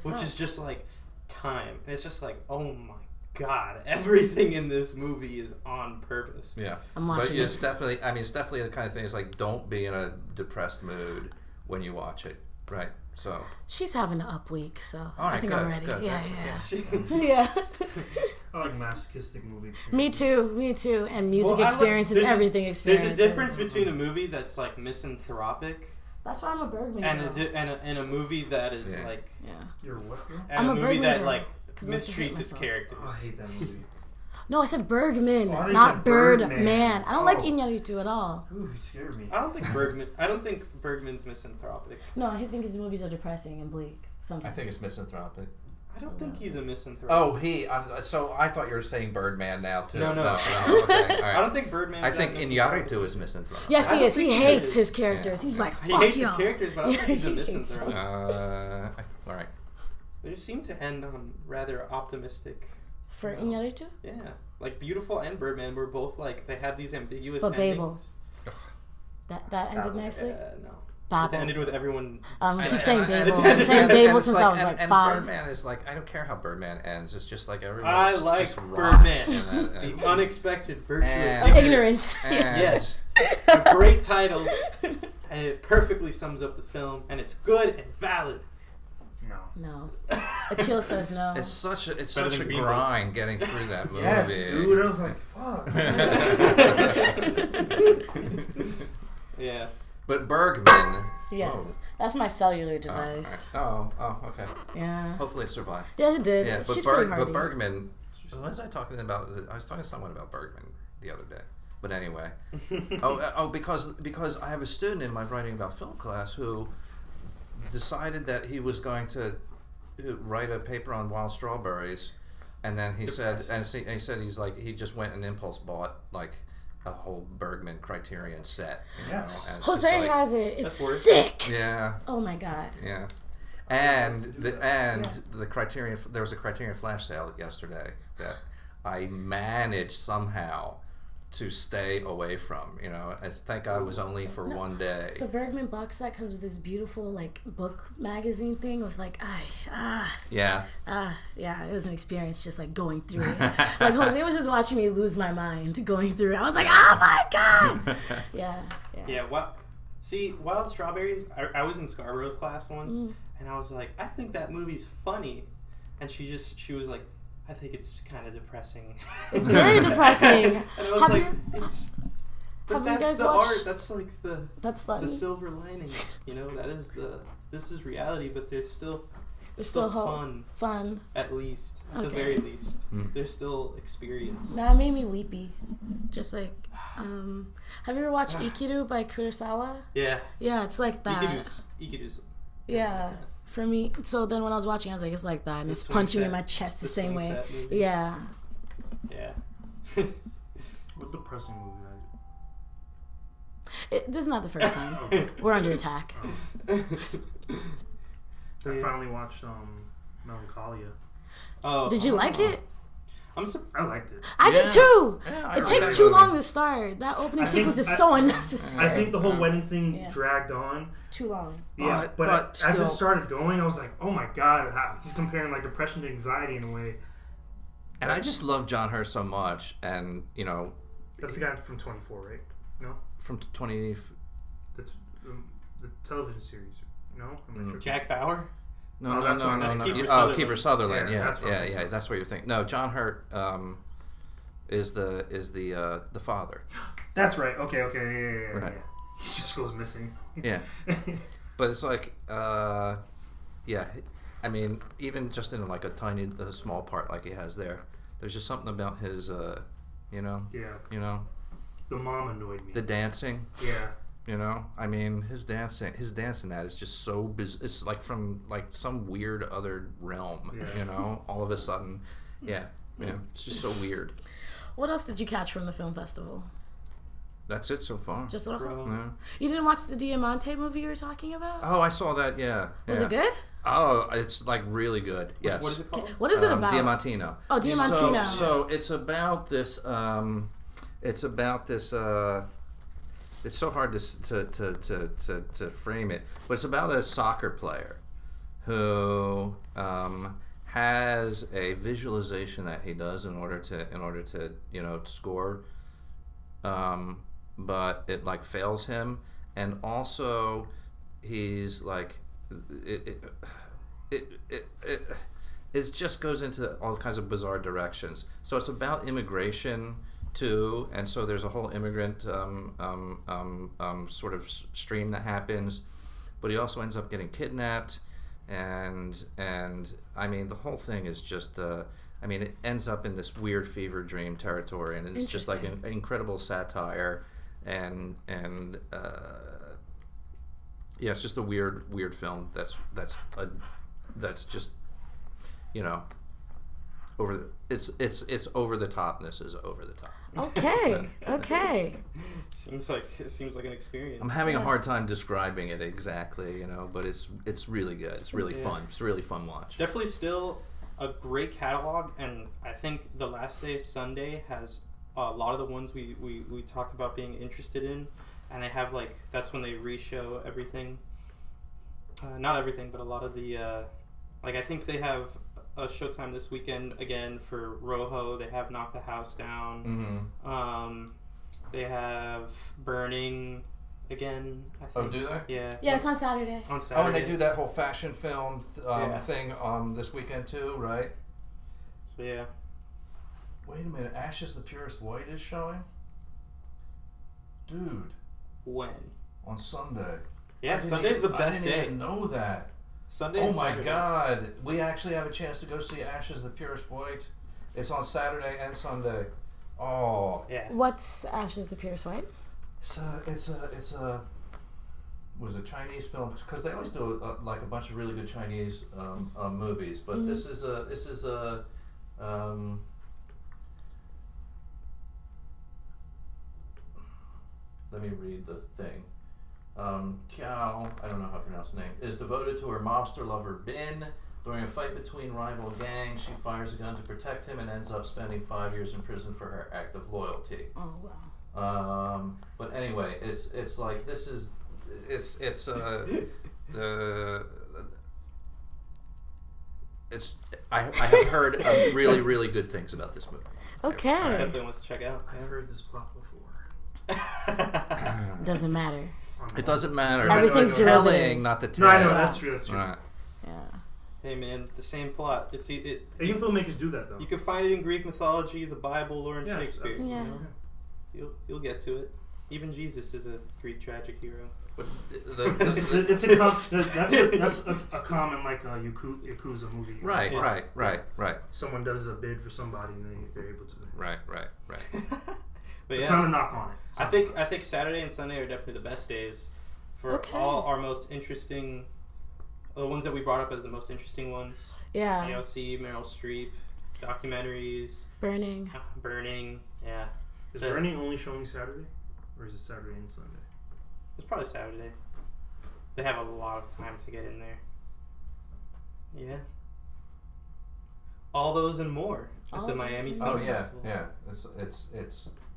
which is just like time. And it's just like, oh my God, everything in this movie is on purpose. Yeah, I'm watching but it. it's definitely the kind of thing. It's like don't be in a depressed mood when you watch it, right? So she's having an up week, so all right, I think good, I'm ready. good, Yeah. I like masochistic movie experiences. Me too. And music Well, experiences, everything experiences. There's a difference between a movie that's like misanthropic That's why I'm a Bergman. and a movie that is like. Yeah. You're what? Girl? And I'm a a movie that Bergman like girl, 'cause I like to hate mistreats its myself. characters. Oh, I hate that movie. No, I said Bergman, Oh, I thought you not said Birdman. Birdman. I don't like Oh. Iñárritu at all. Ooh, you scared me. I don't think Bergman's misanthropic. No, I think his movies are depressing and bleak sometimes. I think it's misanthropic. I don't think he's a misanthrope. Oh, so I thought you were saying Birdman now too. No. Okay, all right. I don't think Birdman's I think that Iñárritu is misanthropic. Yes, I he don't is. He think he hates is. his characters. Yeah. He's like, He fuck hates y'all. his characters, but I don't think he's a He hates misanthrope. All right. They just seem to end on rather optimistic. For Iñárritu? Yeah, like Beautiful and Birdman were both like they had these ambiguous. But endings. Babel. That ended nicely? No. Babel. It ended with everyone. I keep saying Babel. and- I'm saying and Babel it's since I was like and 5. Birdman is like, I don't care how Birdman ends. It's just like everyone. I like just Birdman. and The unexpected virtue And- of Ignorance. and- Yes, a great title, and it perfectly sums up the film, and it's good and valid. No. Akil says no. It's such a Better than Green Book. grind getting through that movie. Yes, dude. I was like, fuck. Yeah. But Bergman. Yes. That's my cellular device. Oh, okay. Yeah. Hopefully it survived. Yeah, it did. Yeah, She's but pretty hardy. Bergman. What was I talking about? I was talking to someone about Bergman the other day. But anyway, because I have a student in my writing about film class who decided that he was going to write a paper on wild strawberries, and then he said he just went and impulse bought like a whole Bergman Criterion set. Yes. And it's Jose just like, has it. It's That's worth sick. Yeah. Oh my god. Yeah. And the Criterion, there was a Criterion flash sale yesterday that I managed somehow to stay away from. Thank God it was only for one day. The Bergman box set comes with this beautiful like book magazine thing with like Yeah. it was an experience just like going through it. Like Jose was just watching me lose my mind going through it. I was like, oh my god. Yeah. Yeah. Wild Strawberries. I was in Scarborough's class once, and I was like, I think that movie's funny, and she was like, I think it's kind of depressing. It's very depressing. And I was Have like, you- but have you that's guys the watched- art. That's like That's funny. the silver lining. This is reality, but there's still hope. Fun. at least at the Okay. very least. There's still experience. That made me weepy. Just like, have you ever watched Ikiru by Kurosawa? Yeah. Yeah, it's like that. Ikiru's. Yeah. For me, so then when I was watching, I was like, it's like that, and it's punching me in my chest the same way. Yeah. Yeah. What depressing movie? This is not the first time. We're under attack. I finally watched Melancholia. Oh. Did you like it? I liked it. I did too. Yeah, It takes too long to start. That opening sequence is so unnecessary. I think the whole wedding thing dragged on. Too long. Yeah, but as still, it started going, I was like, oh my god, he's comparing like depression to anxiety in a way. And I just love John Hurt so much, and That's the guy from 24, right? No? from 20. That's the television series. No? I'm not sure. Jack Bauer. No, that's no. Kiefer Oh, Sutherland. Kiefer Sutherland. Yeah, Yeah, that's what I'm thinking. That's what you're thinking. No, John Hurt is the father. That's right. Okay. Yeah. Right. He just goes missing. Yeah. But it's like, yeah. I mean, even just in like a small part like he has there, there's just something about his, Yeah. The mom annoyed me. the dancing. Yeah. I mean, his dancing in that is just so it's like from like some weird other realm. Yeah. All of a sudden, yeah, it's just so weird. What else did you catch from the film festival? That's it so far. Just a little. Yeah. You didn't watch the Diamante movie you were talking about? Oh, I saw that. Yeah. Was it good? Oh, it's like really good. Yes. What is it called? What is it about? Diamantino. Oh, Diamantino. So it's about this. It's so hard to frame it, but it's about a soccer player who has a visualization that he does in order to score, but it like fails him, and also he's like it just goes into all kinds of bizarre directions. So it's about immigration too, and so there's a whole immigrant sort of stream that happens, but he also ends up getting kidnapped, and I mean the whole thing is just I mean it ends up in this weird fever dream territory, and it's just like an incredible satire, and yeah, it's just a weird film that's just, you know, it's over the topness is over the top. Okay. Seems like an experience. I'm having a hard time describing it exactly, you know, but it's really good. It's really fun. It's a really fun watch. Definitely still a great catalog, and I think The Last Day Sunday has a lot of the ones we talked about being interested in, and they have like that's when they re-show everything. Not everything, but a lot of the like I think they have a Showtime this weekend again for Rojo. They have Knock the House Down. Mm-hmm. They have Burning again, I think. Oh, do they? Yeah. Yeah, it's on Saturday. On Saturday. Oh, and they do that whole fashion film thing this weekend too, right? So yeah. Wait a minute, Ashes the Purest White is showing? Dude. When? On Sunday. Yeah, Sunday's the best day. I didn't day. even know that. Sunday. Oh my God! We actually have a chance to go see Ashes the Purest White. It's on Saturday and Sunday. Oh. Yeah. What's Ashes the Purest White? It's a was a Chinese film, because they always do like a bunch of really good Chinese movies, but this is a let me read the thing. Kiao, I don't know how to pronounce the name, is devoted to her mobster lover Bin. During a fight between rival gangs, she fires a gun to protect him and ends up spending 5 years in prison for her act of loyalty. Oh wow. But anyway, it's like this is I have heard really good things about this movie. Okay. Definitely wants to check out. I've heard this plot before. Doesn't matter. It doesn't matter. Everything's it's the telling, derivative. not the No, tale. I know that's true. That's true. Right. Yeah. Hey man, the same plot. Asian filmmakers do that though. You can find it in Greek mythology, the Bible, or in Shakespeare. Yeah. You'll get to it. Even Jesus is a Greek tragic hero. But that's a common like Yakuza movie. Right. Someone does a bid for somebody and they're able to. Right. But It's yeah, not a knock on it. I think Saturday and Sunday are definitely the best days for all our most interesting, the ones that we brought up as the most interesting ones. Yeah. AOC, Meryl Streep, documentaries. Burning. Yeah. Is Burning only showing Saturday, or is it Saturday and Sunday? It's probably Saturday. They have a lot of time to get in there. Yeah. All those and more at the Miami Film Festival. Yeah. It's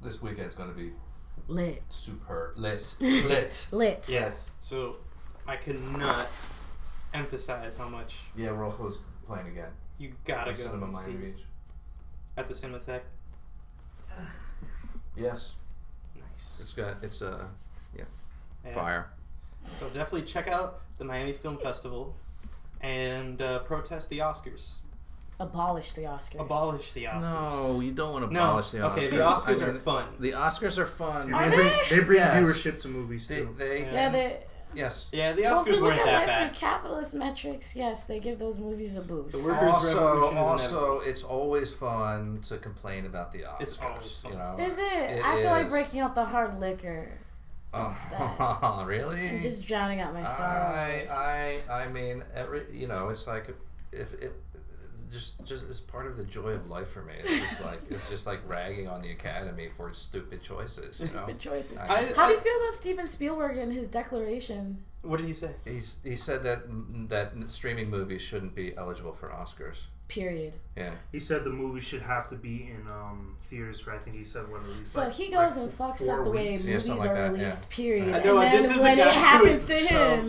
this weekend's going to be lit. Superb. Lit. Yeah. So I could not emphasize how much. Yeah, Rojo's playing again. You gotta go Cinema and see Miami Beach. at the Cinematheque. Yes. Nice. It's Yeah. fire. So definitely check out the Miami Film Festival and protest the Oscars. Abolish the Oscars. Abolish the Oscars. No, you don't want to abolish the Oscars. Okay, the Oscars are fun. The Oscars are fun. Are They bring Yes. viewership to movies too. Yes. Yeah, the Well, if Oscars we look weren't at that life bad. through capitalist metrics, yes, they give those movies a boost. The workers' revolution is Also, it's always fun to complain about the Oscars. It's always fun. You know? Is it? It I feel like is. breaking out the hard liquor instead. Oh, really? And just drowning out my sorrows. I mean, it's like if it just is part of the joy of life for me. It's just like ragging on the Academy for stupid choices. You know? Stupid choices. How do you feel about Steven Spielberg and his declaration? What did he say? He said that streaming movies shouldn't be eligible for Oscars. Period. Yeah. He said the movie should have to be in theaters for, I think he said when released. So he goes and fucks up the way movies are released. Period. I know, and this then is when the it guy happens to him,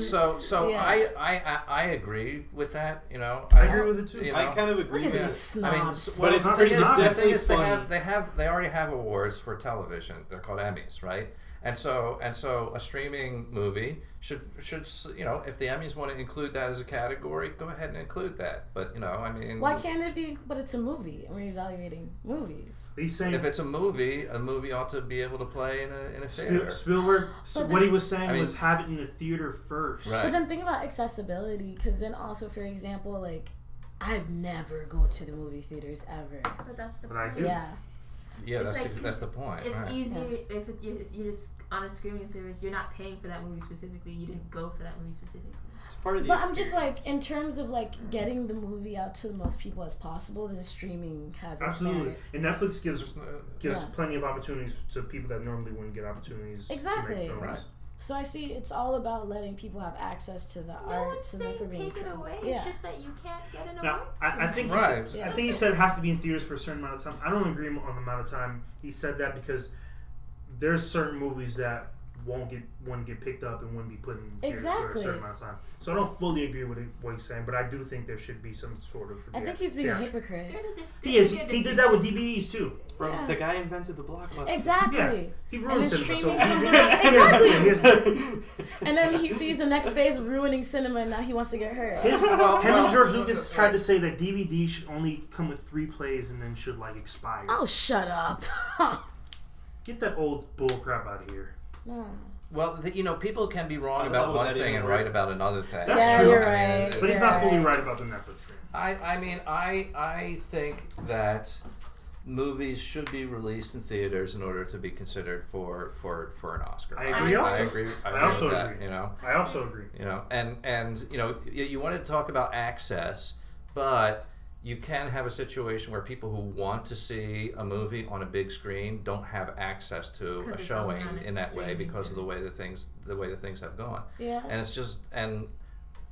yeah. I agree with that. You know, I agree with it too. You know? I kind of agree look with at it. these snobs. But it's not pretty. It's snobs. definitely is fun. they already have awards for television. They're called Emmys, right? And so a streaming movie should if the Emmys want to include that as a category, go ahead and include that. But I mean, why can't it be? But it's a movie, and we're evaluating movies. He's saying if it's a movie ought to be able to play in a theater. Spielberg. What he was saying was have it in the theater first. Right. But then think about accessibility, because then also, for example, like I'd never go to the movie theaters ever. But that's the But I point. do. Yeah. Yeah, It's that's the point. It's right. easier if you're just on a streaming service. You're not paying for that movie specifically. You didn't go for that movie specifically. It's part of the But I'm just experience. like, in terms of like getting the movie out to the most people as possible, then streaming has its Absolutely. merits. And Netflix gives Yeah. plenty of opportunities to people that normally wouldn't get opportunities. Exactly. To make films. Right. So I see it's all about letting people have access to the No art, one's so therefore saying being take it away. Yeah. It's just that you can't get an Now, award. I think Right. he said, I think he said it has to be in theaters for a certain amount of time. I don't agree on the amount of time he said that, because there's certain movies that wouldn't get picked up and wouldn't be put in theaters for a Exactly. certain amount of time. So I don't fully agree with what he's saying, but I do think there should be some sort of. I think he's being a theatrical- hypocrite. He is. He did that with DVDs too. Bro, Yeah. the guy invented the blockbuster. Exactly. Yeah, he ruined then cinema. So streaming comes around. Exactly. Here's- And then he sees the next phase of ruining cinema, and now he wants to get hurt. him and George Lucas tried to say that DVD should only come with 3 plays and then should like expire. Oh, shut up. Get that old bull crap out of here. No. Well, people can be wrong I about love one that thing even and work. right about another thing. That's Yeah, true. you're I mean, right. it's- But he's Yeah. not fully right about the Netflix thing. I mean, I think that movies should be released in theaters in order to be considered for an Oscar. I agree also. I agree. I also with that, agree. I also agree. And you wanted to talk about access, but you can have a situation where people who want to see a movie on a big screen don't have access to a Because it's showing only on a in that way streaming because of the way that things have gone. Yeah. And it's just, and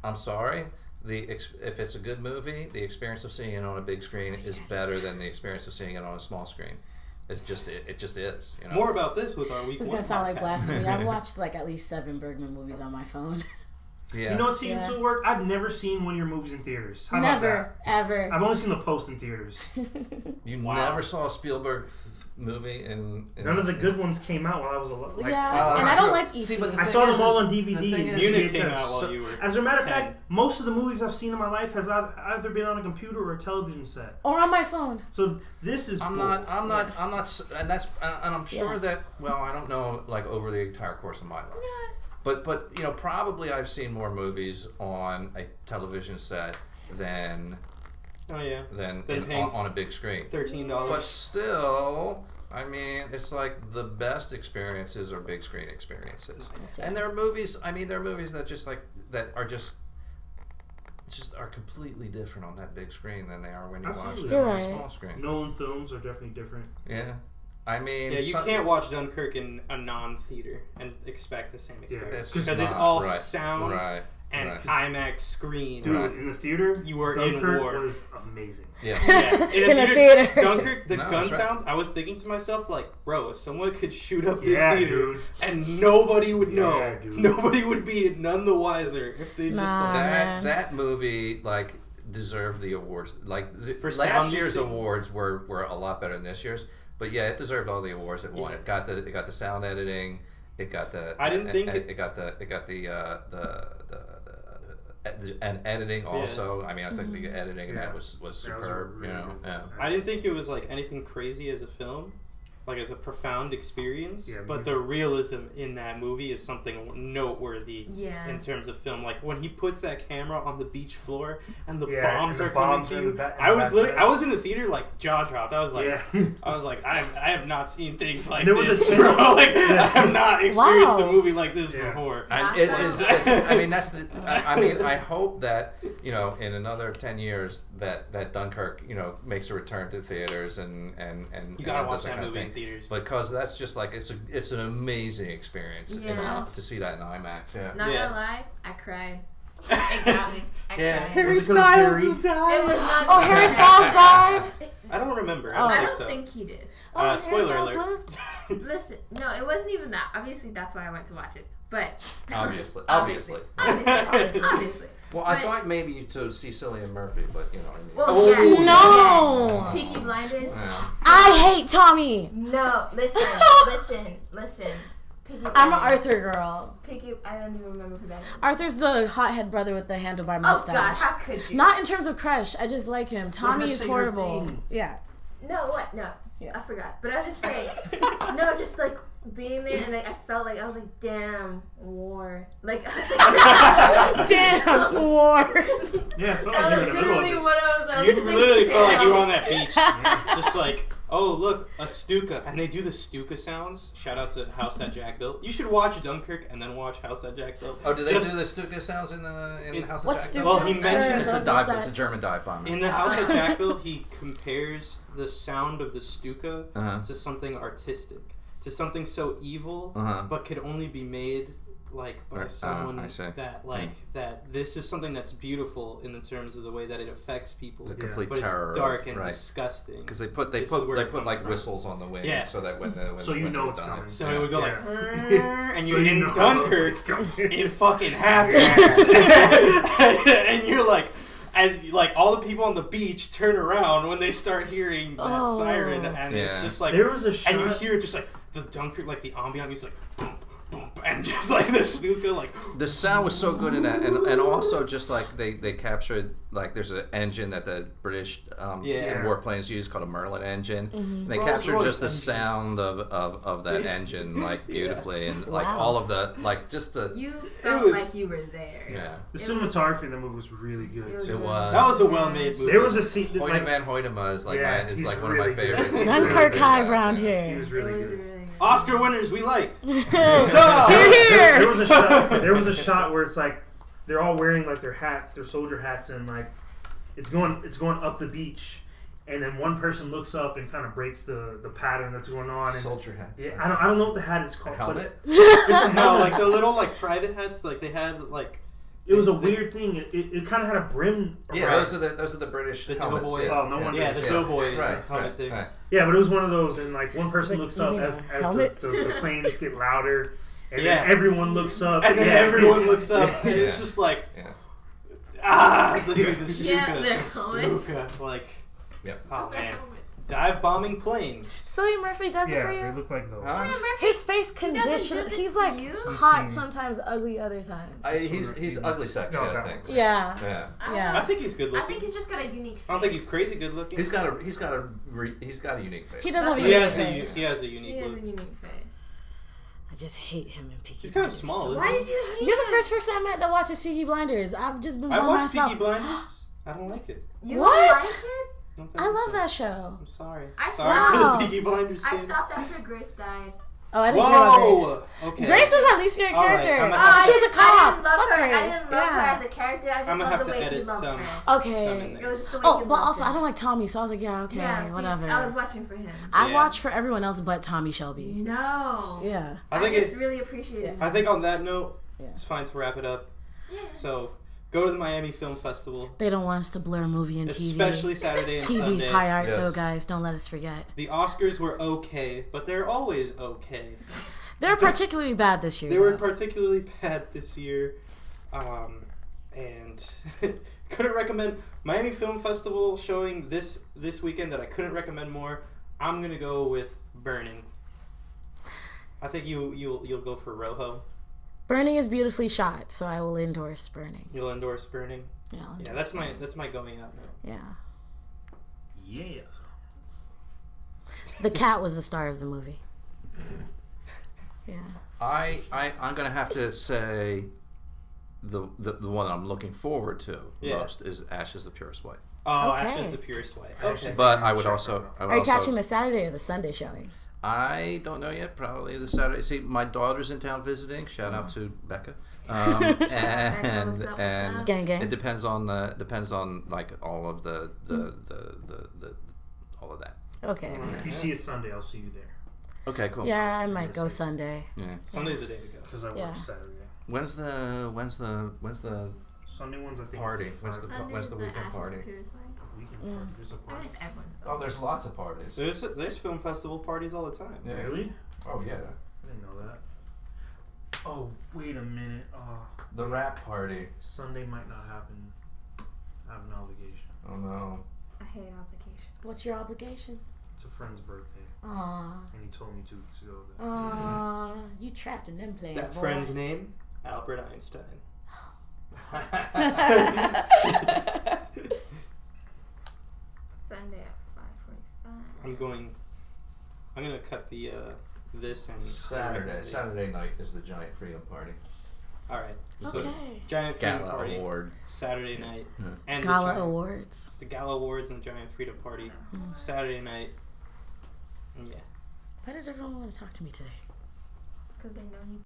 I'm sorry, if it's a good movie, the experience of seeing it on a big screen is better than the experience of seeing it on a small screen. It just is. More about this with our week It's one gonna sound like podcast. blasphemy. I've watched like at least 7 Bergman movies on my phone. Yeah. You know what seems Yeah. to work? I've never seen one of your movies in theaters. How about Never, ever. that? I've only seen the post in theaters. You Wow. never saw a Spielberg movie in None of the good ones came out while I was alive. Like, Yeah, and I don't like E.T. but the I thing saw is, them all on the DVD. thing and is- Munich came VHS. out while So- you were As a matter of 10. fact, most of the movies I've seen in my life has either been on a computer or a television set. Or on my phone. So this is. I'm bull. not, and I'm sure Yeah. that. Well, I don't know, like over the entire course of my life, but probably I've seen more movies on a television set than Oh yeah, than Than paying on a big screen. $13. But still, I mean, it's like the best experiences are big screen experiences. That's And there are movies. I mean, there are movies that are completely different on that big screen than they are when you watch Absolutely. it You're on a right. small screen. Nolan films are definitely different. Yeah, I mean, Yeah, you can't watch Dunkirk in a non-theater and expect the same experience It's because it's not- all right, sound right, and right. IMAX screen. Dude, Right. in the theater, You were in Dunkirk war. was amazing. Yeah. Yeah, In a theater. Dunkirk, the No, gun that's right. sounds. I was thinking to myself, like, bro, if someone could shoot up Yeah, this theater dude. and nobody would know, Yeah, dude. nobody would be none the wiser if they just Nah. like, Man. That movie like deserved the awards. Like For last sound year's mixing? awards were a lot better than this year's. But yeah, it deserved all the awards it won. Yeah. It got the sound editing. It got the. I didn't think it got the and editing also. I mean, I think the editing in that was superb. really You know, good. yeah. I didn't think it was like anything crazy as a film, like as a profound experience. Yeah, but the realism in that movie is something noteworthy. Yeah. In terms of film, like when he puts that camera on the beach floor and the Yeah, bombs and are the bombs coming in to the you. back- in I the was back literally, there. I was in the theater like jaw dropped. I was like, Yeah. I have not seen things like There was this. a bro. scene- Like I have not experienced Wow. a movie like this Yeah. before. And it is. I mean, that's the. I mean, I hope that in another 10 years that Dunkirk makes a return to theaters and You gotta and watch does that kind of movie in thing. theaters. Because that's just like it's an amazing experience Yeah. to see that in IMAX. Yeah. Not Yeah. gonna lie, I cried. It got me. I Yeah, cried. Harry Was it 'cause of Styles Harry? is dying. It was not. Oh, Harry Styles died? I don't remember. I Oh. don't I think don't so. think he did. Oh, Harry Spoiler Styles alert. lived? Listen, no, it wasn't even that. Obviously, that's why I went to watch it. But Obviously. obviously. Well, I But- thought maybe to see Cillian Murphy, but you know what I mean. Well, Oh, yes, no. yes. Peaky Blinders. Yeah. I hate Tommy. No, listen. I'm an Arthur girl. I don't even remember who that is. Arthur's the hothead brother with the handlebar mustache. Oh God, how could you? Not in terms of crush. I just like him. Tommy is horrible. Yeah. No, what? No. Yeah. I forgot. But I was just saying. No, just like being there and like I felt like I was like, damn, war. Like damn, war. Yeah, I felt that like was you were in the middle of literally it. what I was You thinking, literally felt like you were damn. on that beach. Just like, oh, look, a Stuka. And they do the Stuka sounds. Shout out to House That Jack Built. You should watch Dunkirk and then watch House That Jack Built. Oh, do they do the Stuka sounds in House of What's Jack? Stuka? Well, he mentions It's a German dive bomber. in the House of Jack Built, he compares the sound of the Stuka to something artistic, to something so evil, but could only be made like by someone that that this is something that's beautiful in the terms of the way that it affects people. The complete but terror, it's dark and disgusting. Because they put like from. whistles on the wings so that when so you know it's coming. So it would go like, and So you're in know Dunkirk, it fucking happens, and you're like. And like all the people on the beach turn around when they start hearing that siren, and it's just like there was a shot, and you hear just like the Dunkirk, like the ambient music, like boom, boom, and just like the Stuka, like the sound was so good in that, and also just like they captured like there's an engine that the British warplanes use called a Merlin engine. And they captured just the sound of that engine like beautifully, and like all of the like just the You felt like you were there. Yeah, the cinematography in the movie was really good. it was. That was a well-made movie. There was a scene. Hoyte van Hoytema is like one of my really good. favorites. Dunkirk High around He here. was really good. Oscar winners we like. There was a shot where it's like they're all wearing like their hats, their soldier hats, and like it's going up the beach, and then one person looks up and kind of breaks the pattern that's going on. And, Soldier hats. Yeah, I don't know what the hat is called. A helmet? It's a No, helmet. like the little like private hats, like they had like. It was a weird thing. It kind of had a brim. Yeah, around. those are the British The helmets. doughboy. Oh, no wonder. Yeah, the doughboy helmet Right. thing. Yeah, but it was one of those, and like one person looks You up mean as a helmet? the planes get louder, and Yeah. then everyone looks up, And then everyone looks up, and it's Yeah. just like, Yeah. the Stuka, Yeah, the their Stuka, like, Yep. oh man, dive bombing planes. Cillian Murphy does it for they you? look like those. His face condition. does it He's for like you? hot sometimes, ugly other times. He's ugly sexy, No, I that think. Yeah. Yeah. I think he's good I looking. think he's just got a unique face. I don't think he's crazy good looking. He's got a unique face. He does have a He unique has face. he has a He unique has a look. unique face. I just hate him in Peaky He's kind of Blinders. small, isn't Why he? did you hate You're the him? first person I met that watches Peaky Blinders. I've just been I by watched myself. Peaky Blinders. I don't like it. You What? don't like it? don't think I it's love good. that show. I'm sorry. I Sorry stopped. for the Peaky Blinders I fans. stopped after Grace died. Oh, I didn't care about Grace. Whoa! Okay. Grace was my least favorite All right, character. I'm gonna have She was a I cop. didn't love Fuck her. Grace. I didn't love her Yeah. as a character. I just I'm gonna loved have the to way he edit loved some. her. Okay. It was just the way Oh, he but loved also her. I don't like Tommy, so I was like, yeah, okay, Yeah, see, whatever. I was watching for him. I Yeah. watched for everyone else but Tommy Shelby. No. Yeah. I I think just really appreciated him. I think on that note, Yeah. it's fine to wrap it up. Yeah. So, go to the Miami Film Festival, They don't want us to blur movie and TV. especially Saturday and TV's Sunday. high art Yes. though, guys. Don't let us forget. The Oscars were okay, but they're always okay. They're particularly bad this year. They were though. particularly bad this year, and couldn't recommend Miami Film Festival showing this weekend that I couldn't recommend more. I'm gonna go with Burning. I think you'll go for Rojo. Burning is beautifully shot, so I will endorse Burning. You'll endorse Burning. Yeah, I'll Yeah, endorse that's my going out note. Yeah. Yeah. The cat was the star of the movie. Yeah. I'm gonna have to say the one I'm looking forward to most is Ash is the Purest White. Oh, Okay. Ash is the purest white. Okay. But I would also Are you catching the Saturday or the Sunday showing? I don't know yet. Probably the Saturday. See, my daughter's in town visiting. Shout out to Becca. And what's up? Gang gang. it depends on like all of the all of that. Okay. If you see a Sunday, I'll see you there Okay, cool. Yeah, I might go Sunday. Yeah. Sunday's the day to go. because I work Yeah. Saturday. When's the Sunday ones, I think. party? When's the Sunday's weekend Ashes party? Appears White. Weekend Mm. party. There's a I party. think everyone's Oh, there's lots of parties. There's film festival parties all the time. Yeah. Really? Oh yeah. I didn't know that. Oh, wait a minute. The rap party. Sunday might not happen. I have an obligation. Oh no. I hate obligation. What's your obligation? It's a friend's birthday. Aww. And he told me 2 weeks ago that. Aww. You trapped in them plans, That boy. friend's name? Albert Einstein. Sunday at 5:45. I'm gonna cut the this and Saturday night is the Giant Freedom Party. All right. Okay. So Giant Freedom Gala Party Award. Saturday night and Gala Awards. The Gala Awards and the Giant Freedom Party Saturday night. Yeah. Why does everyone want to talk to me today? Because they know you.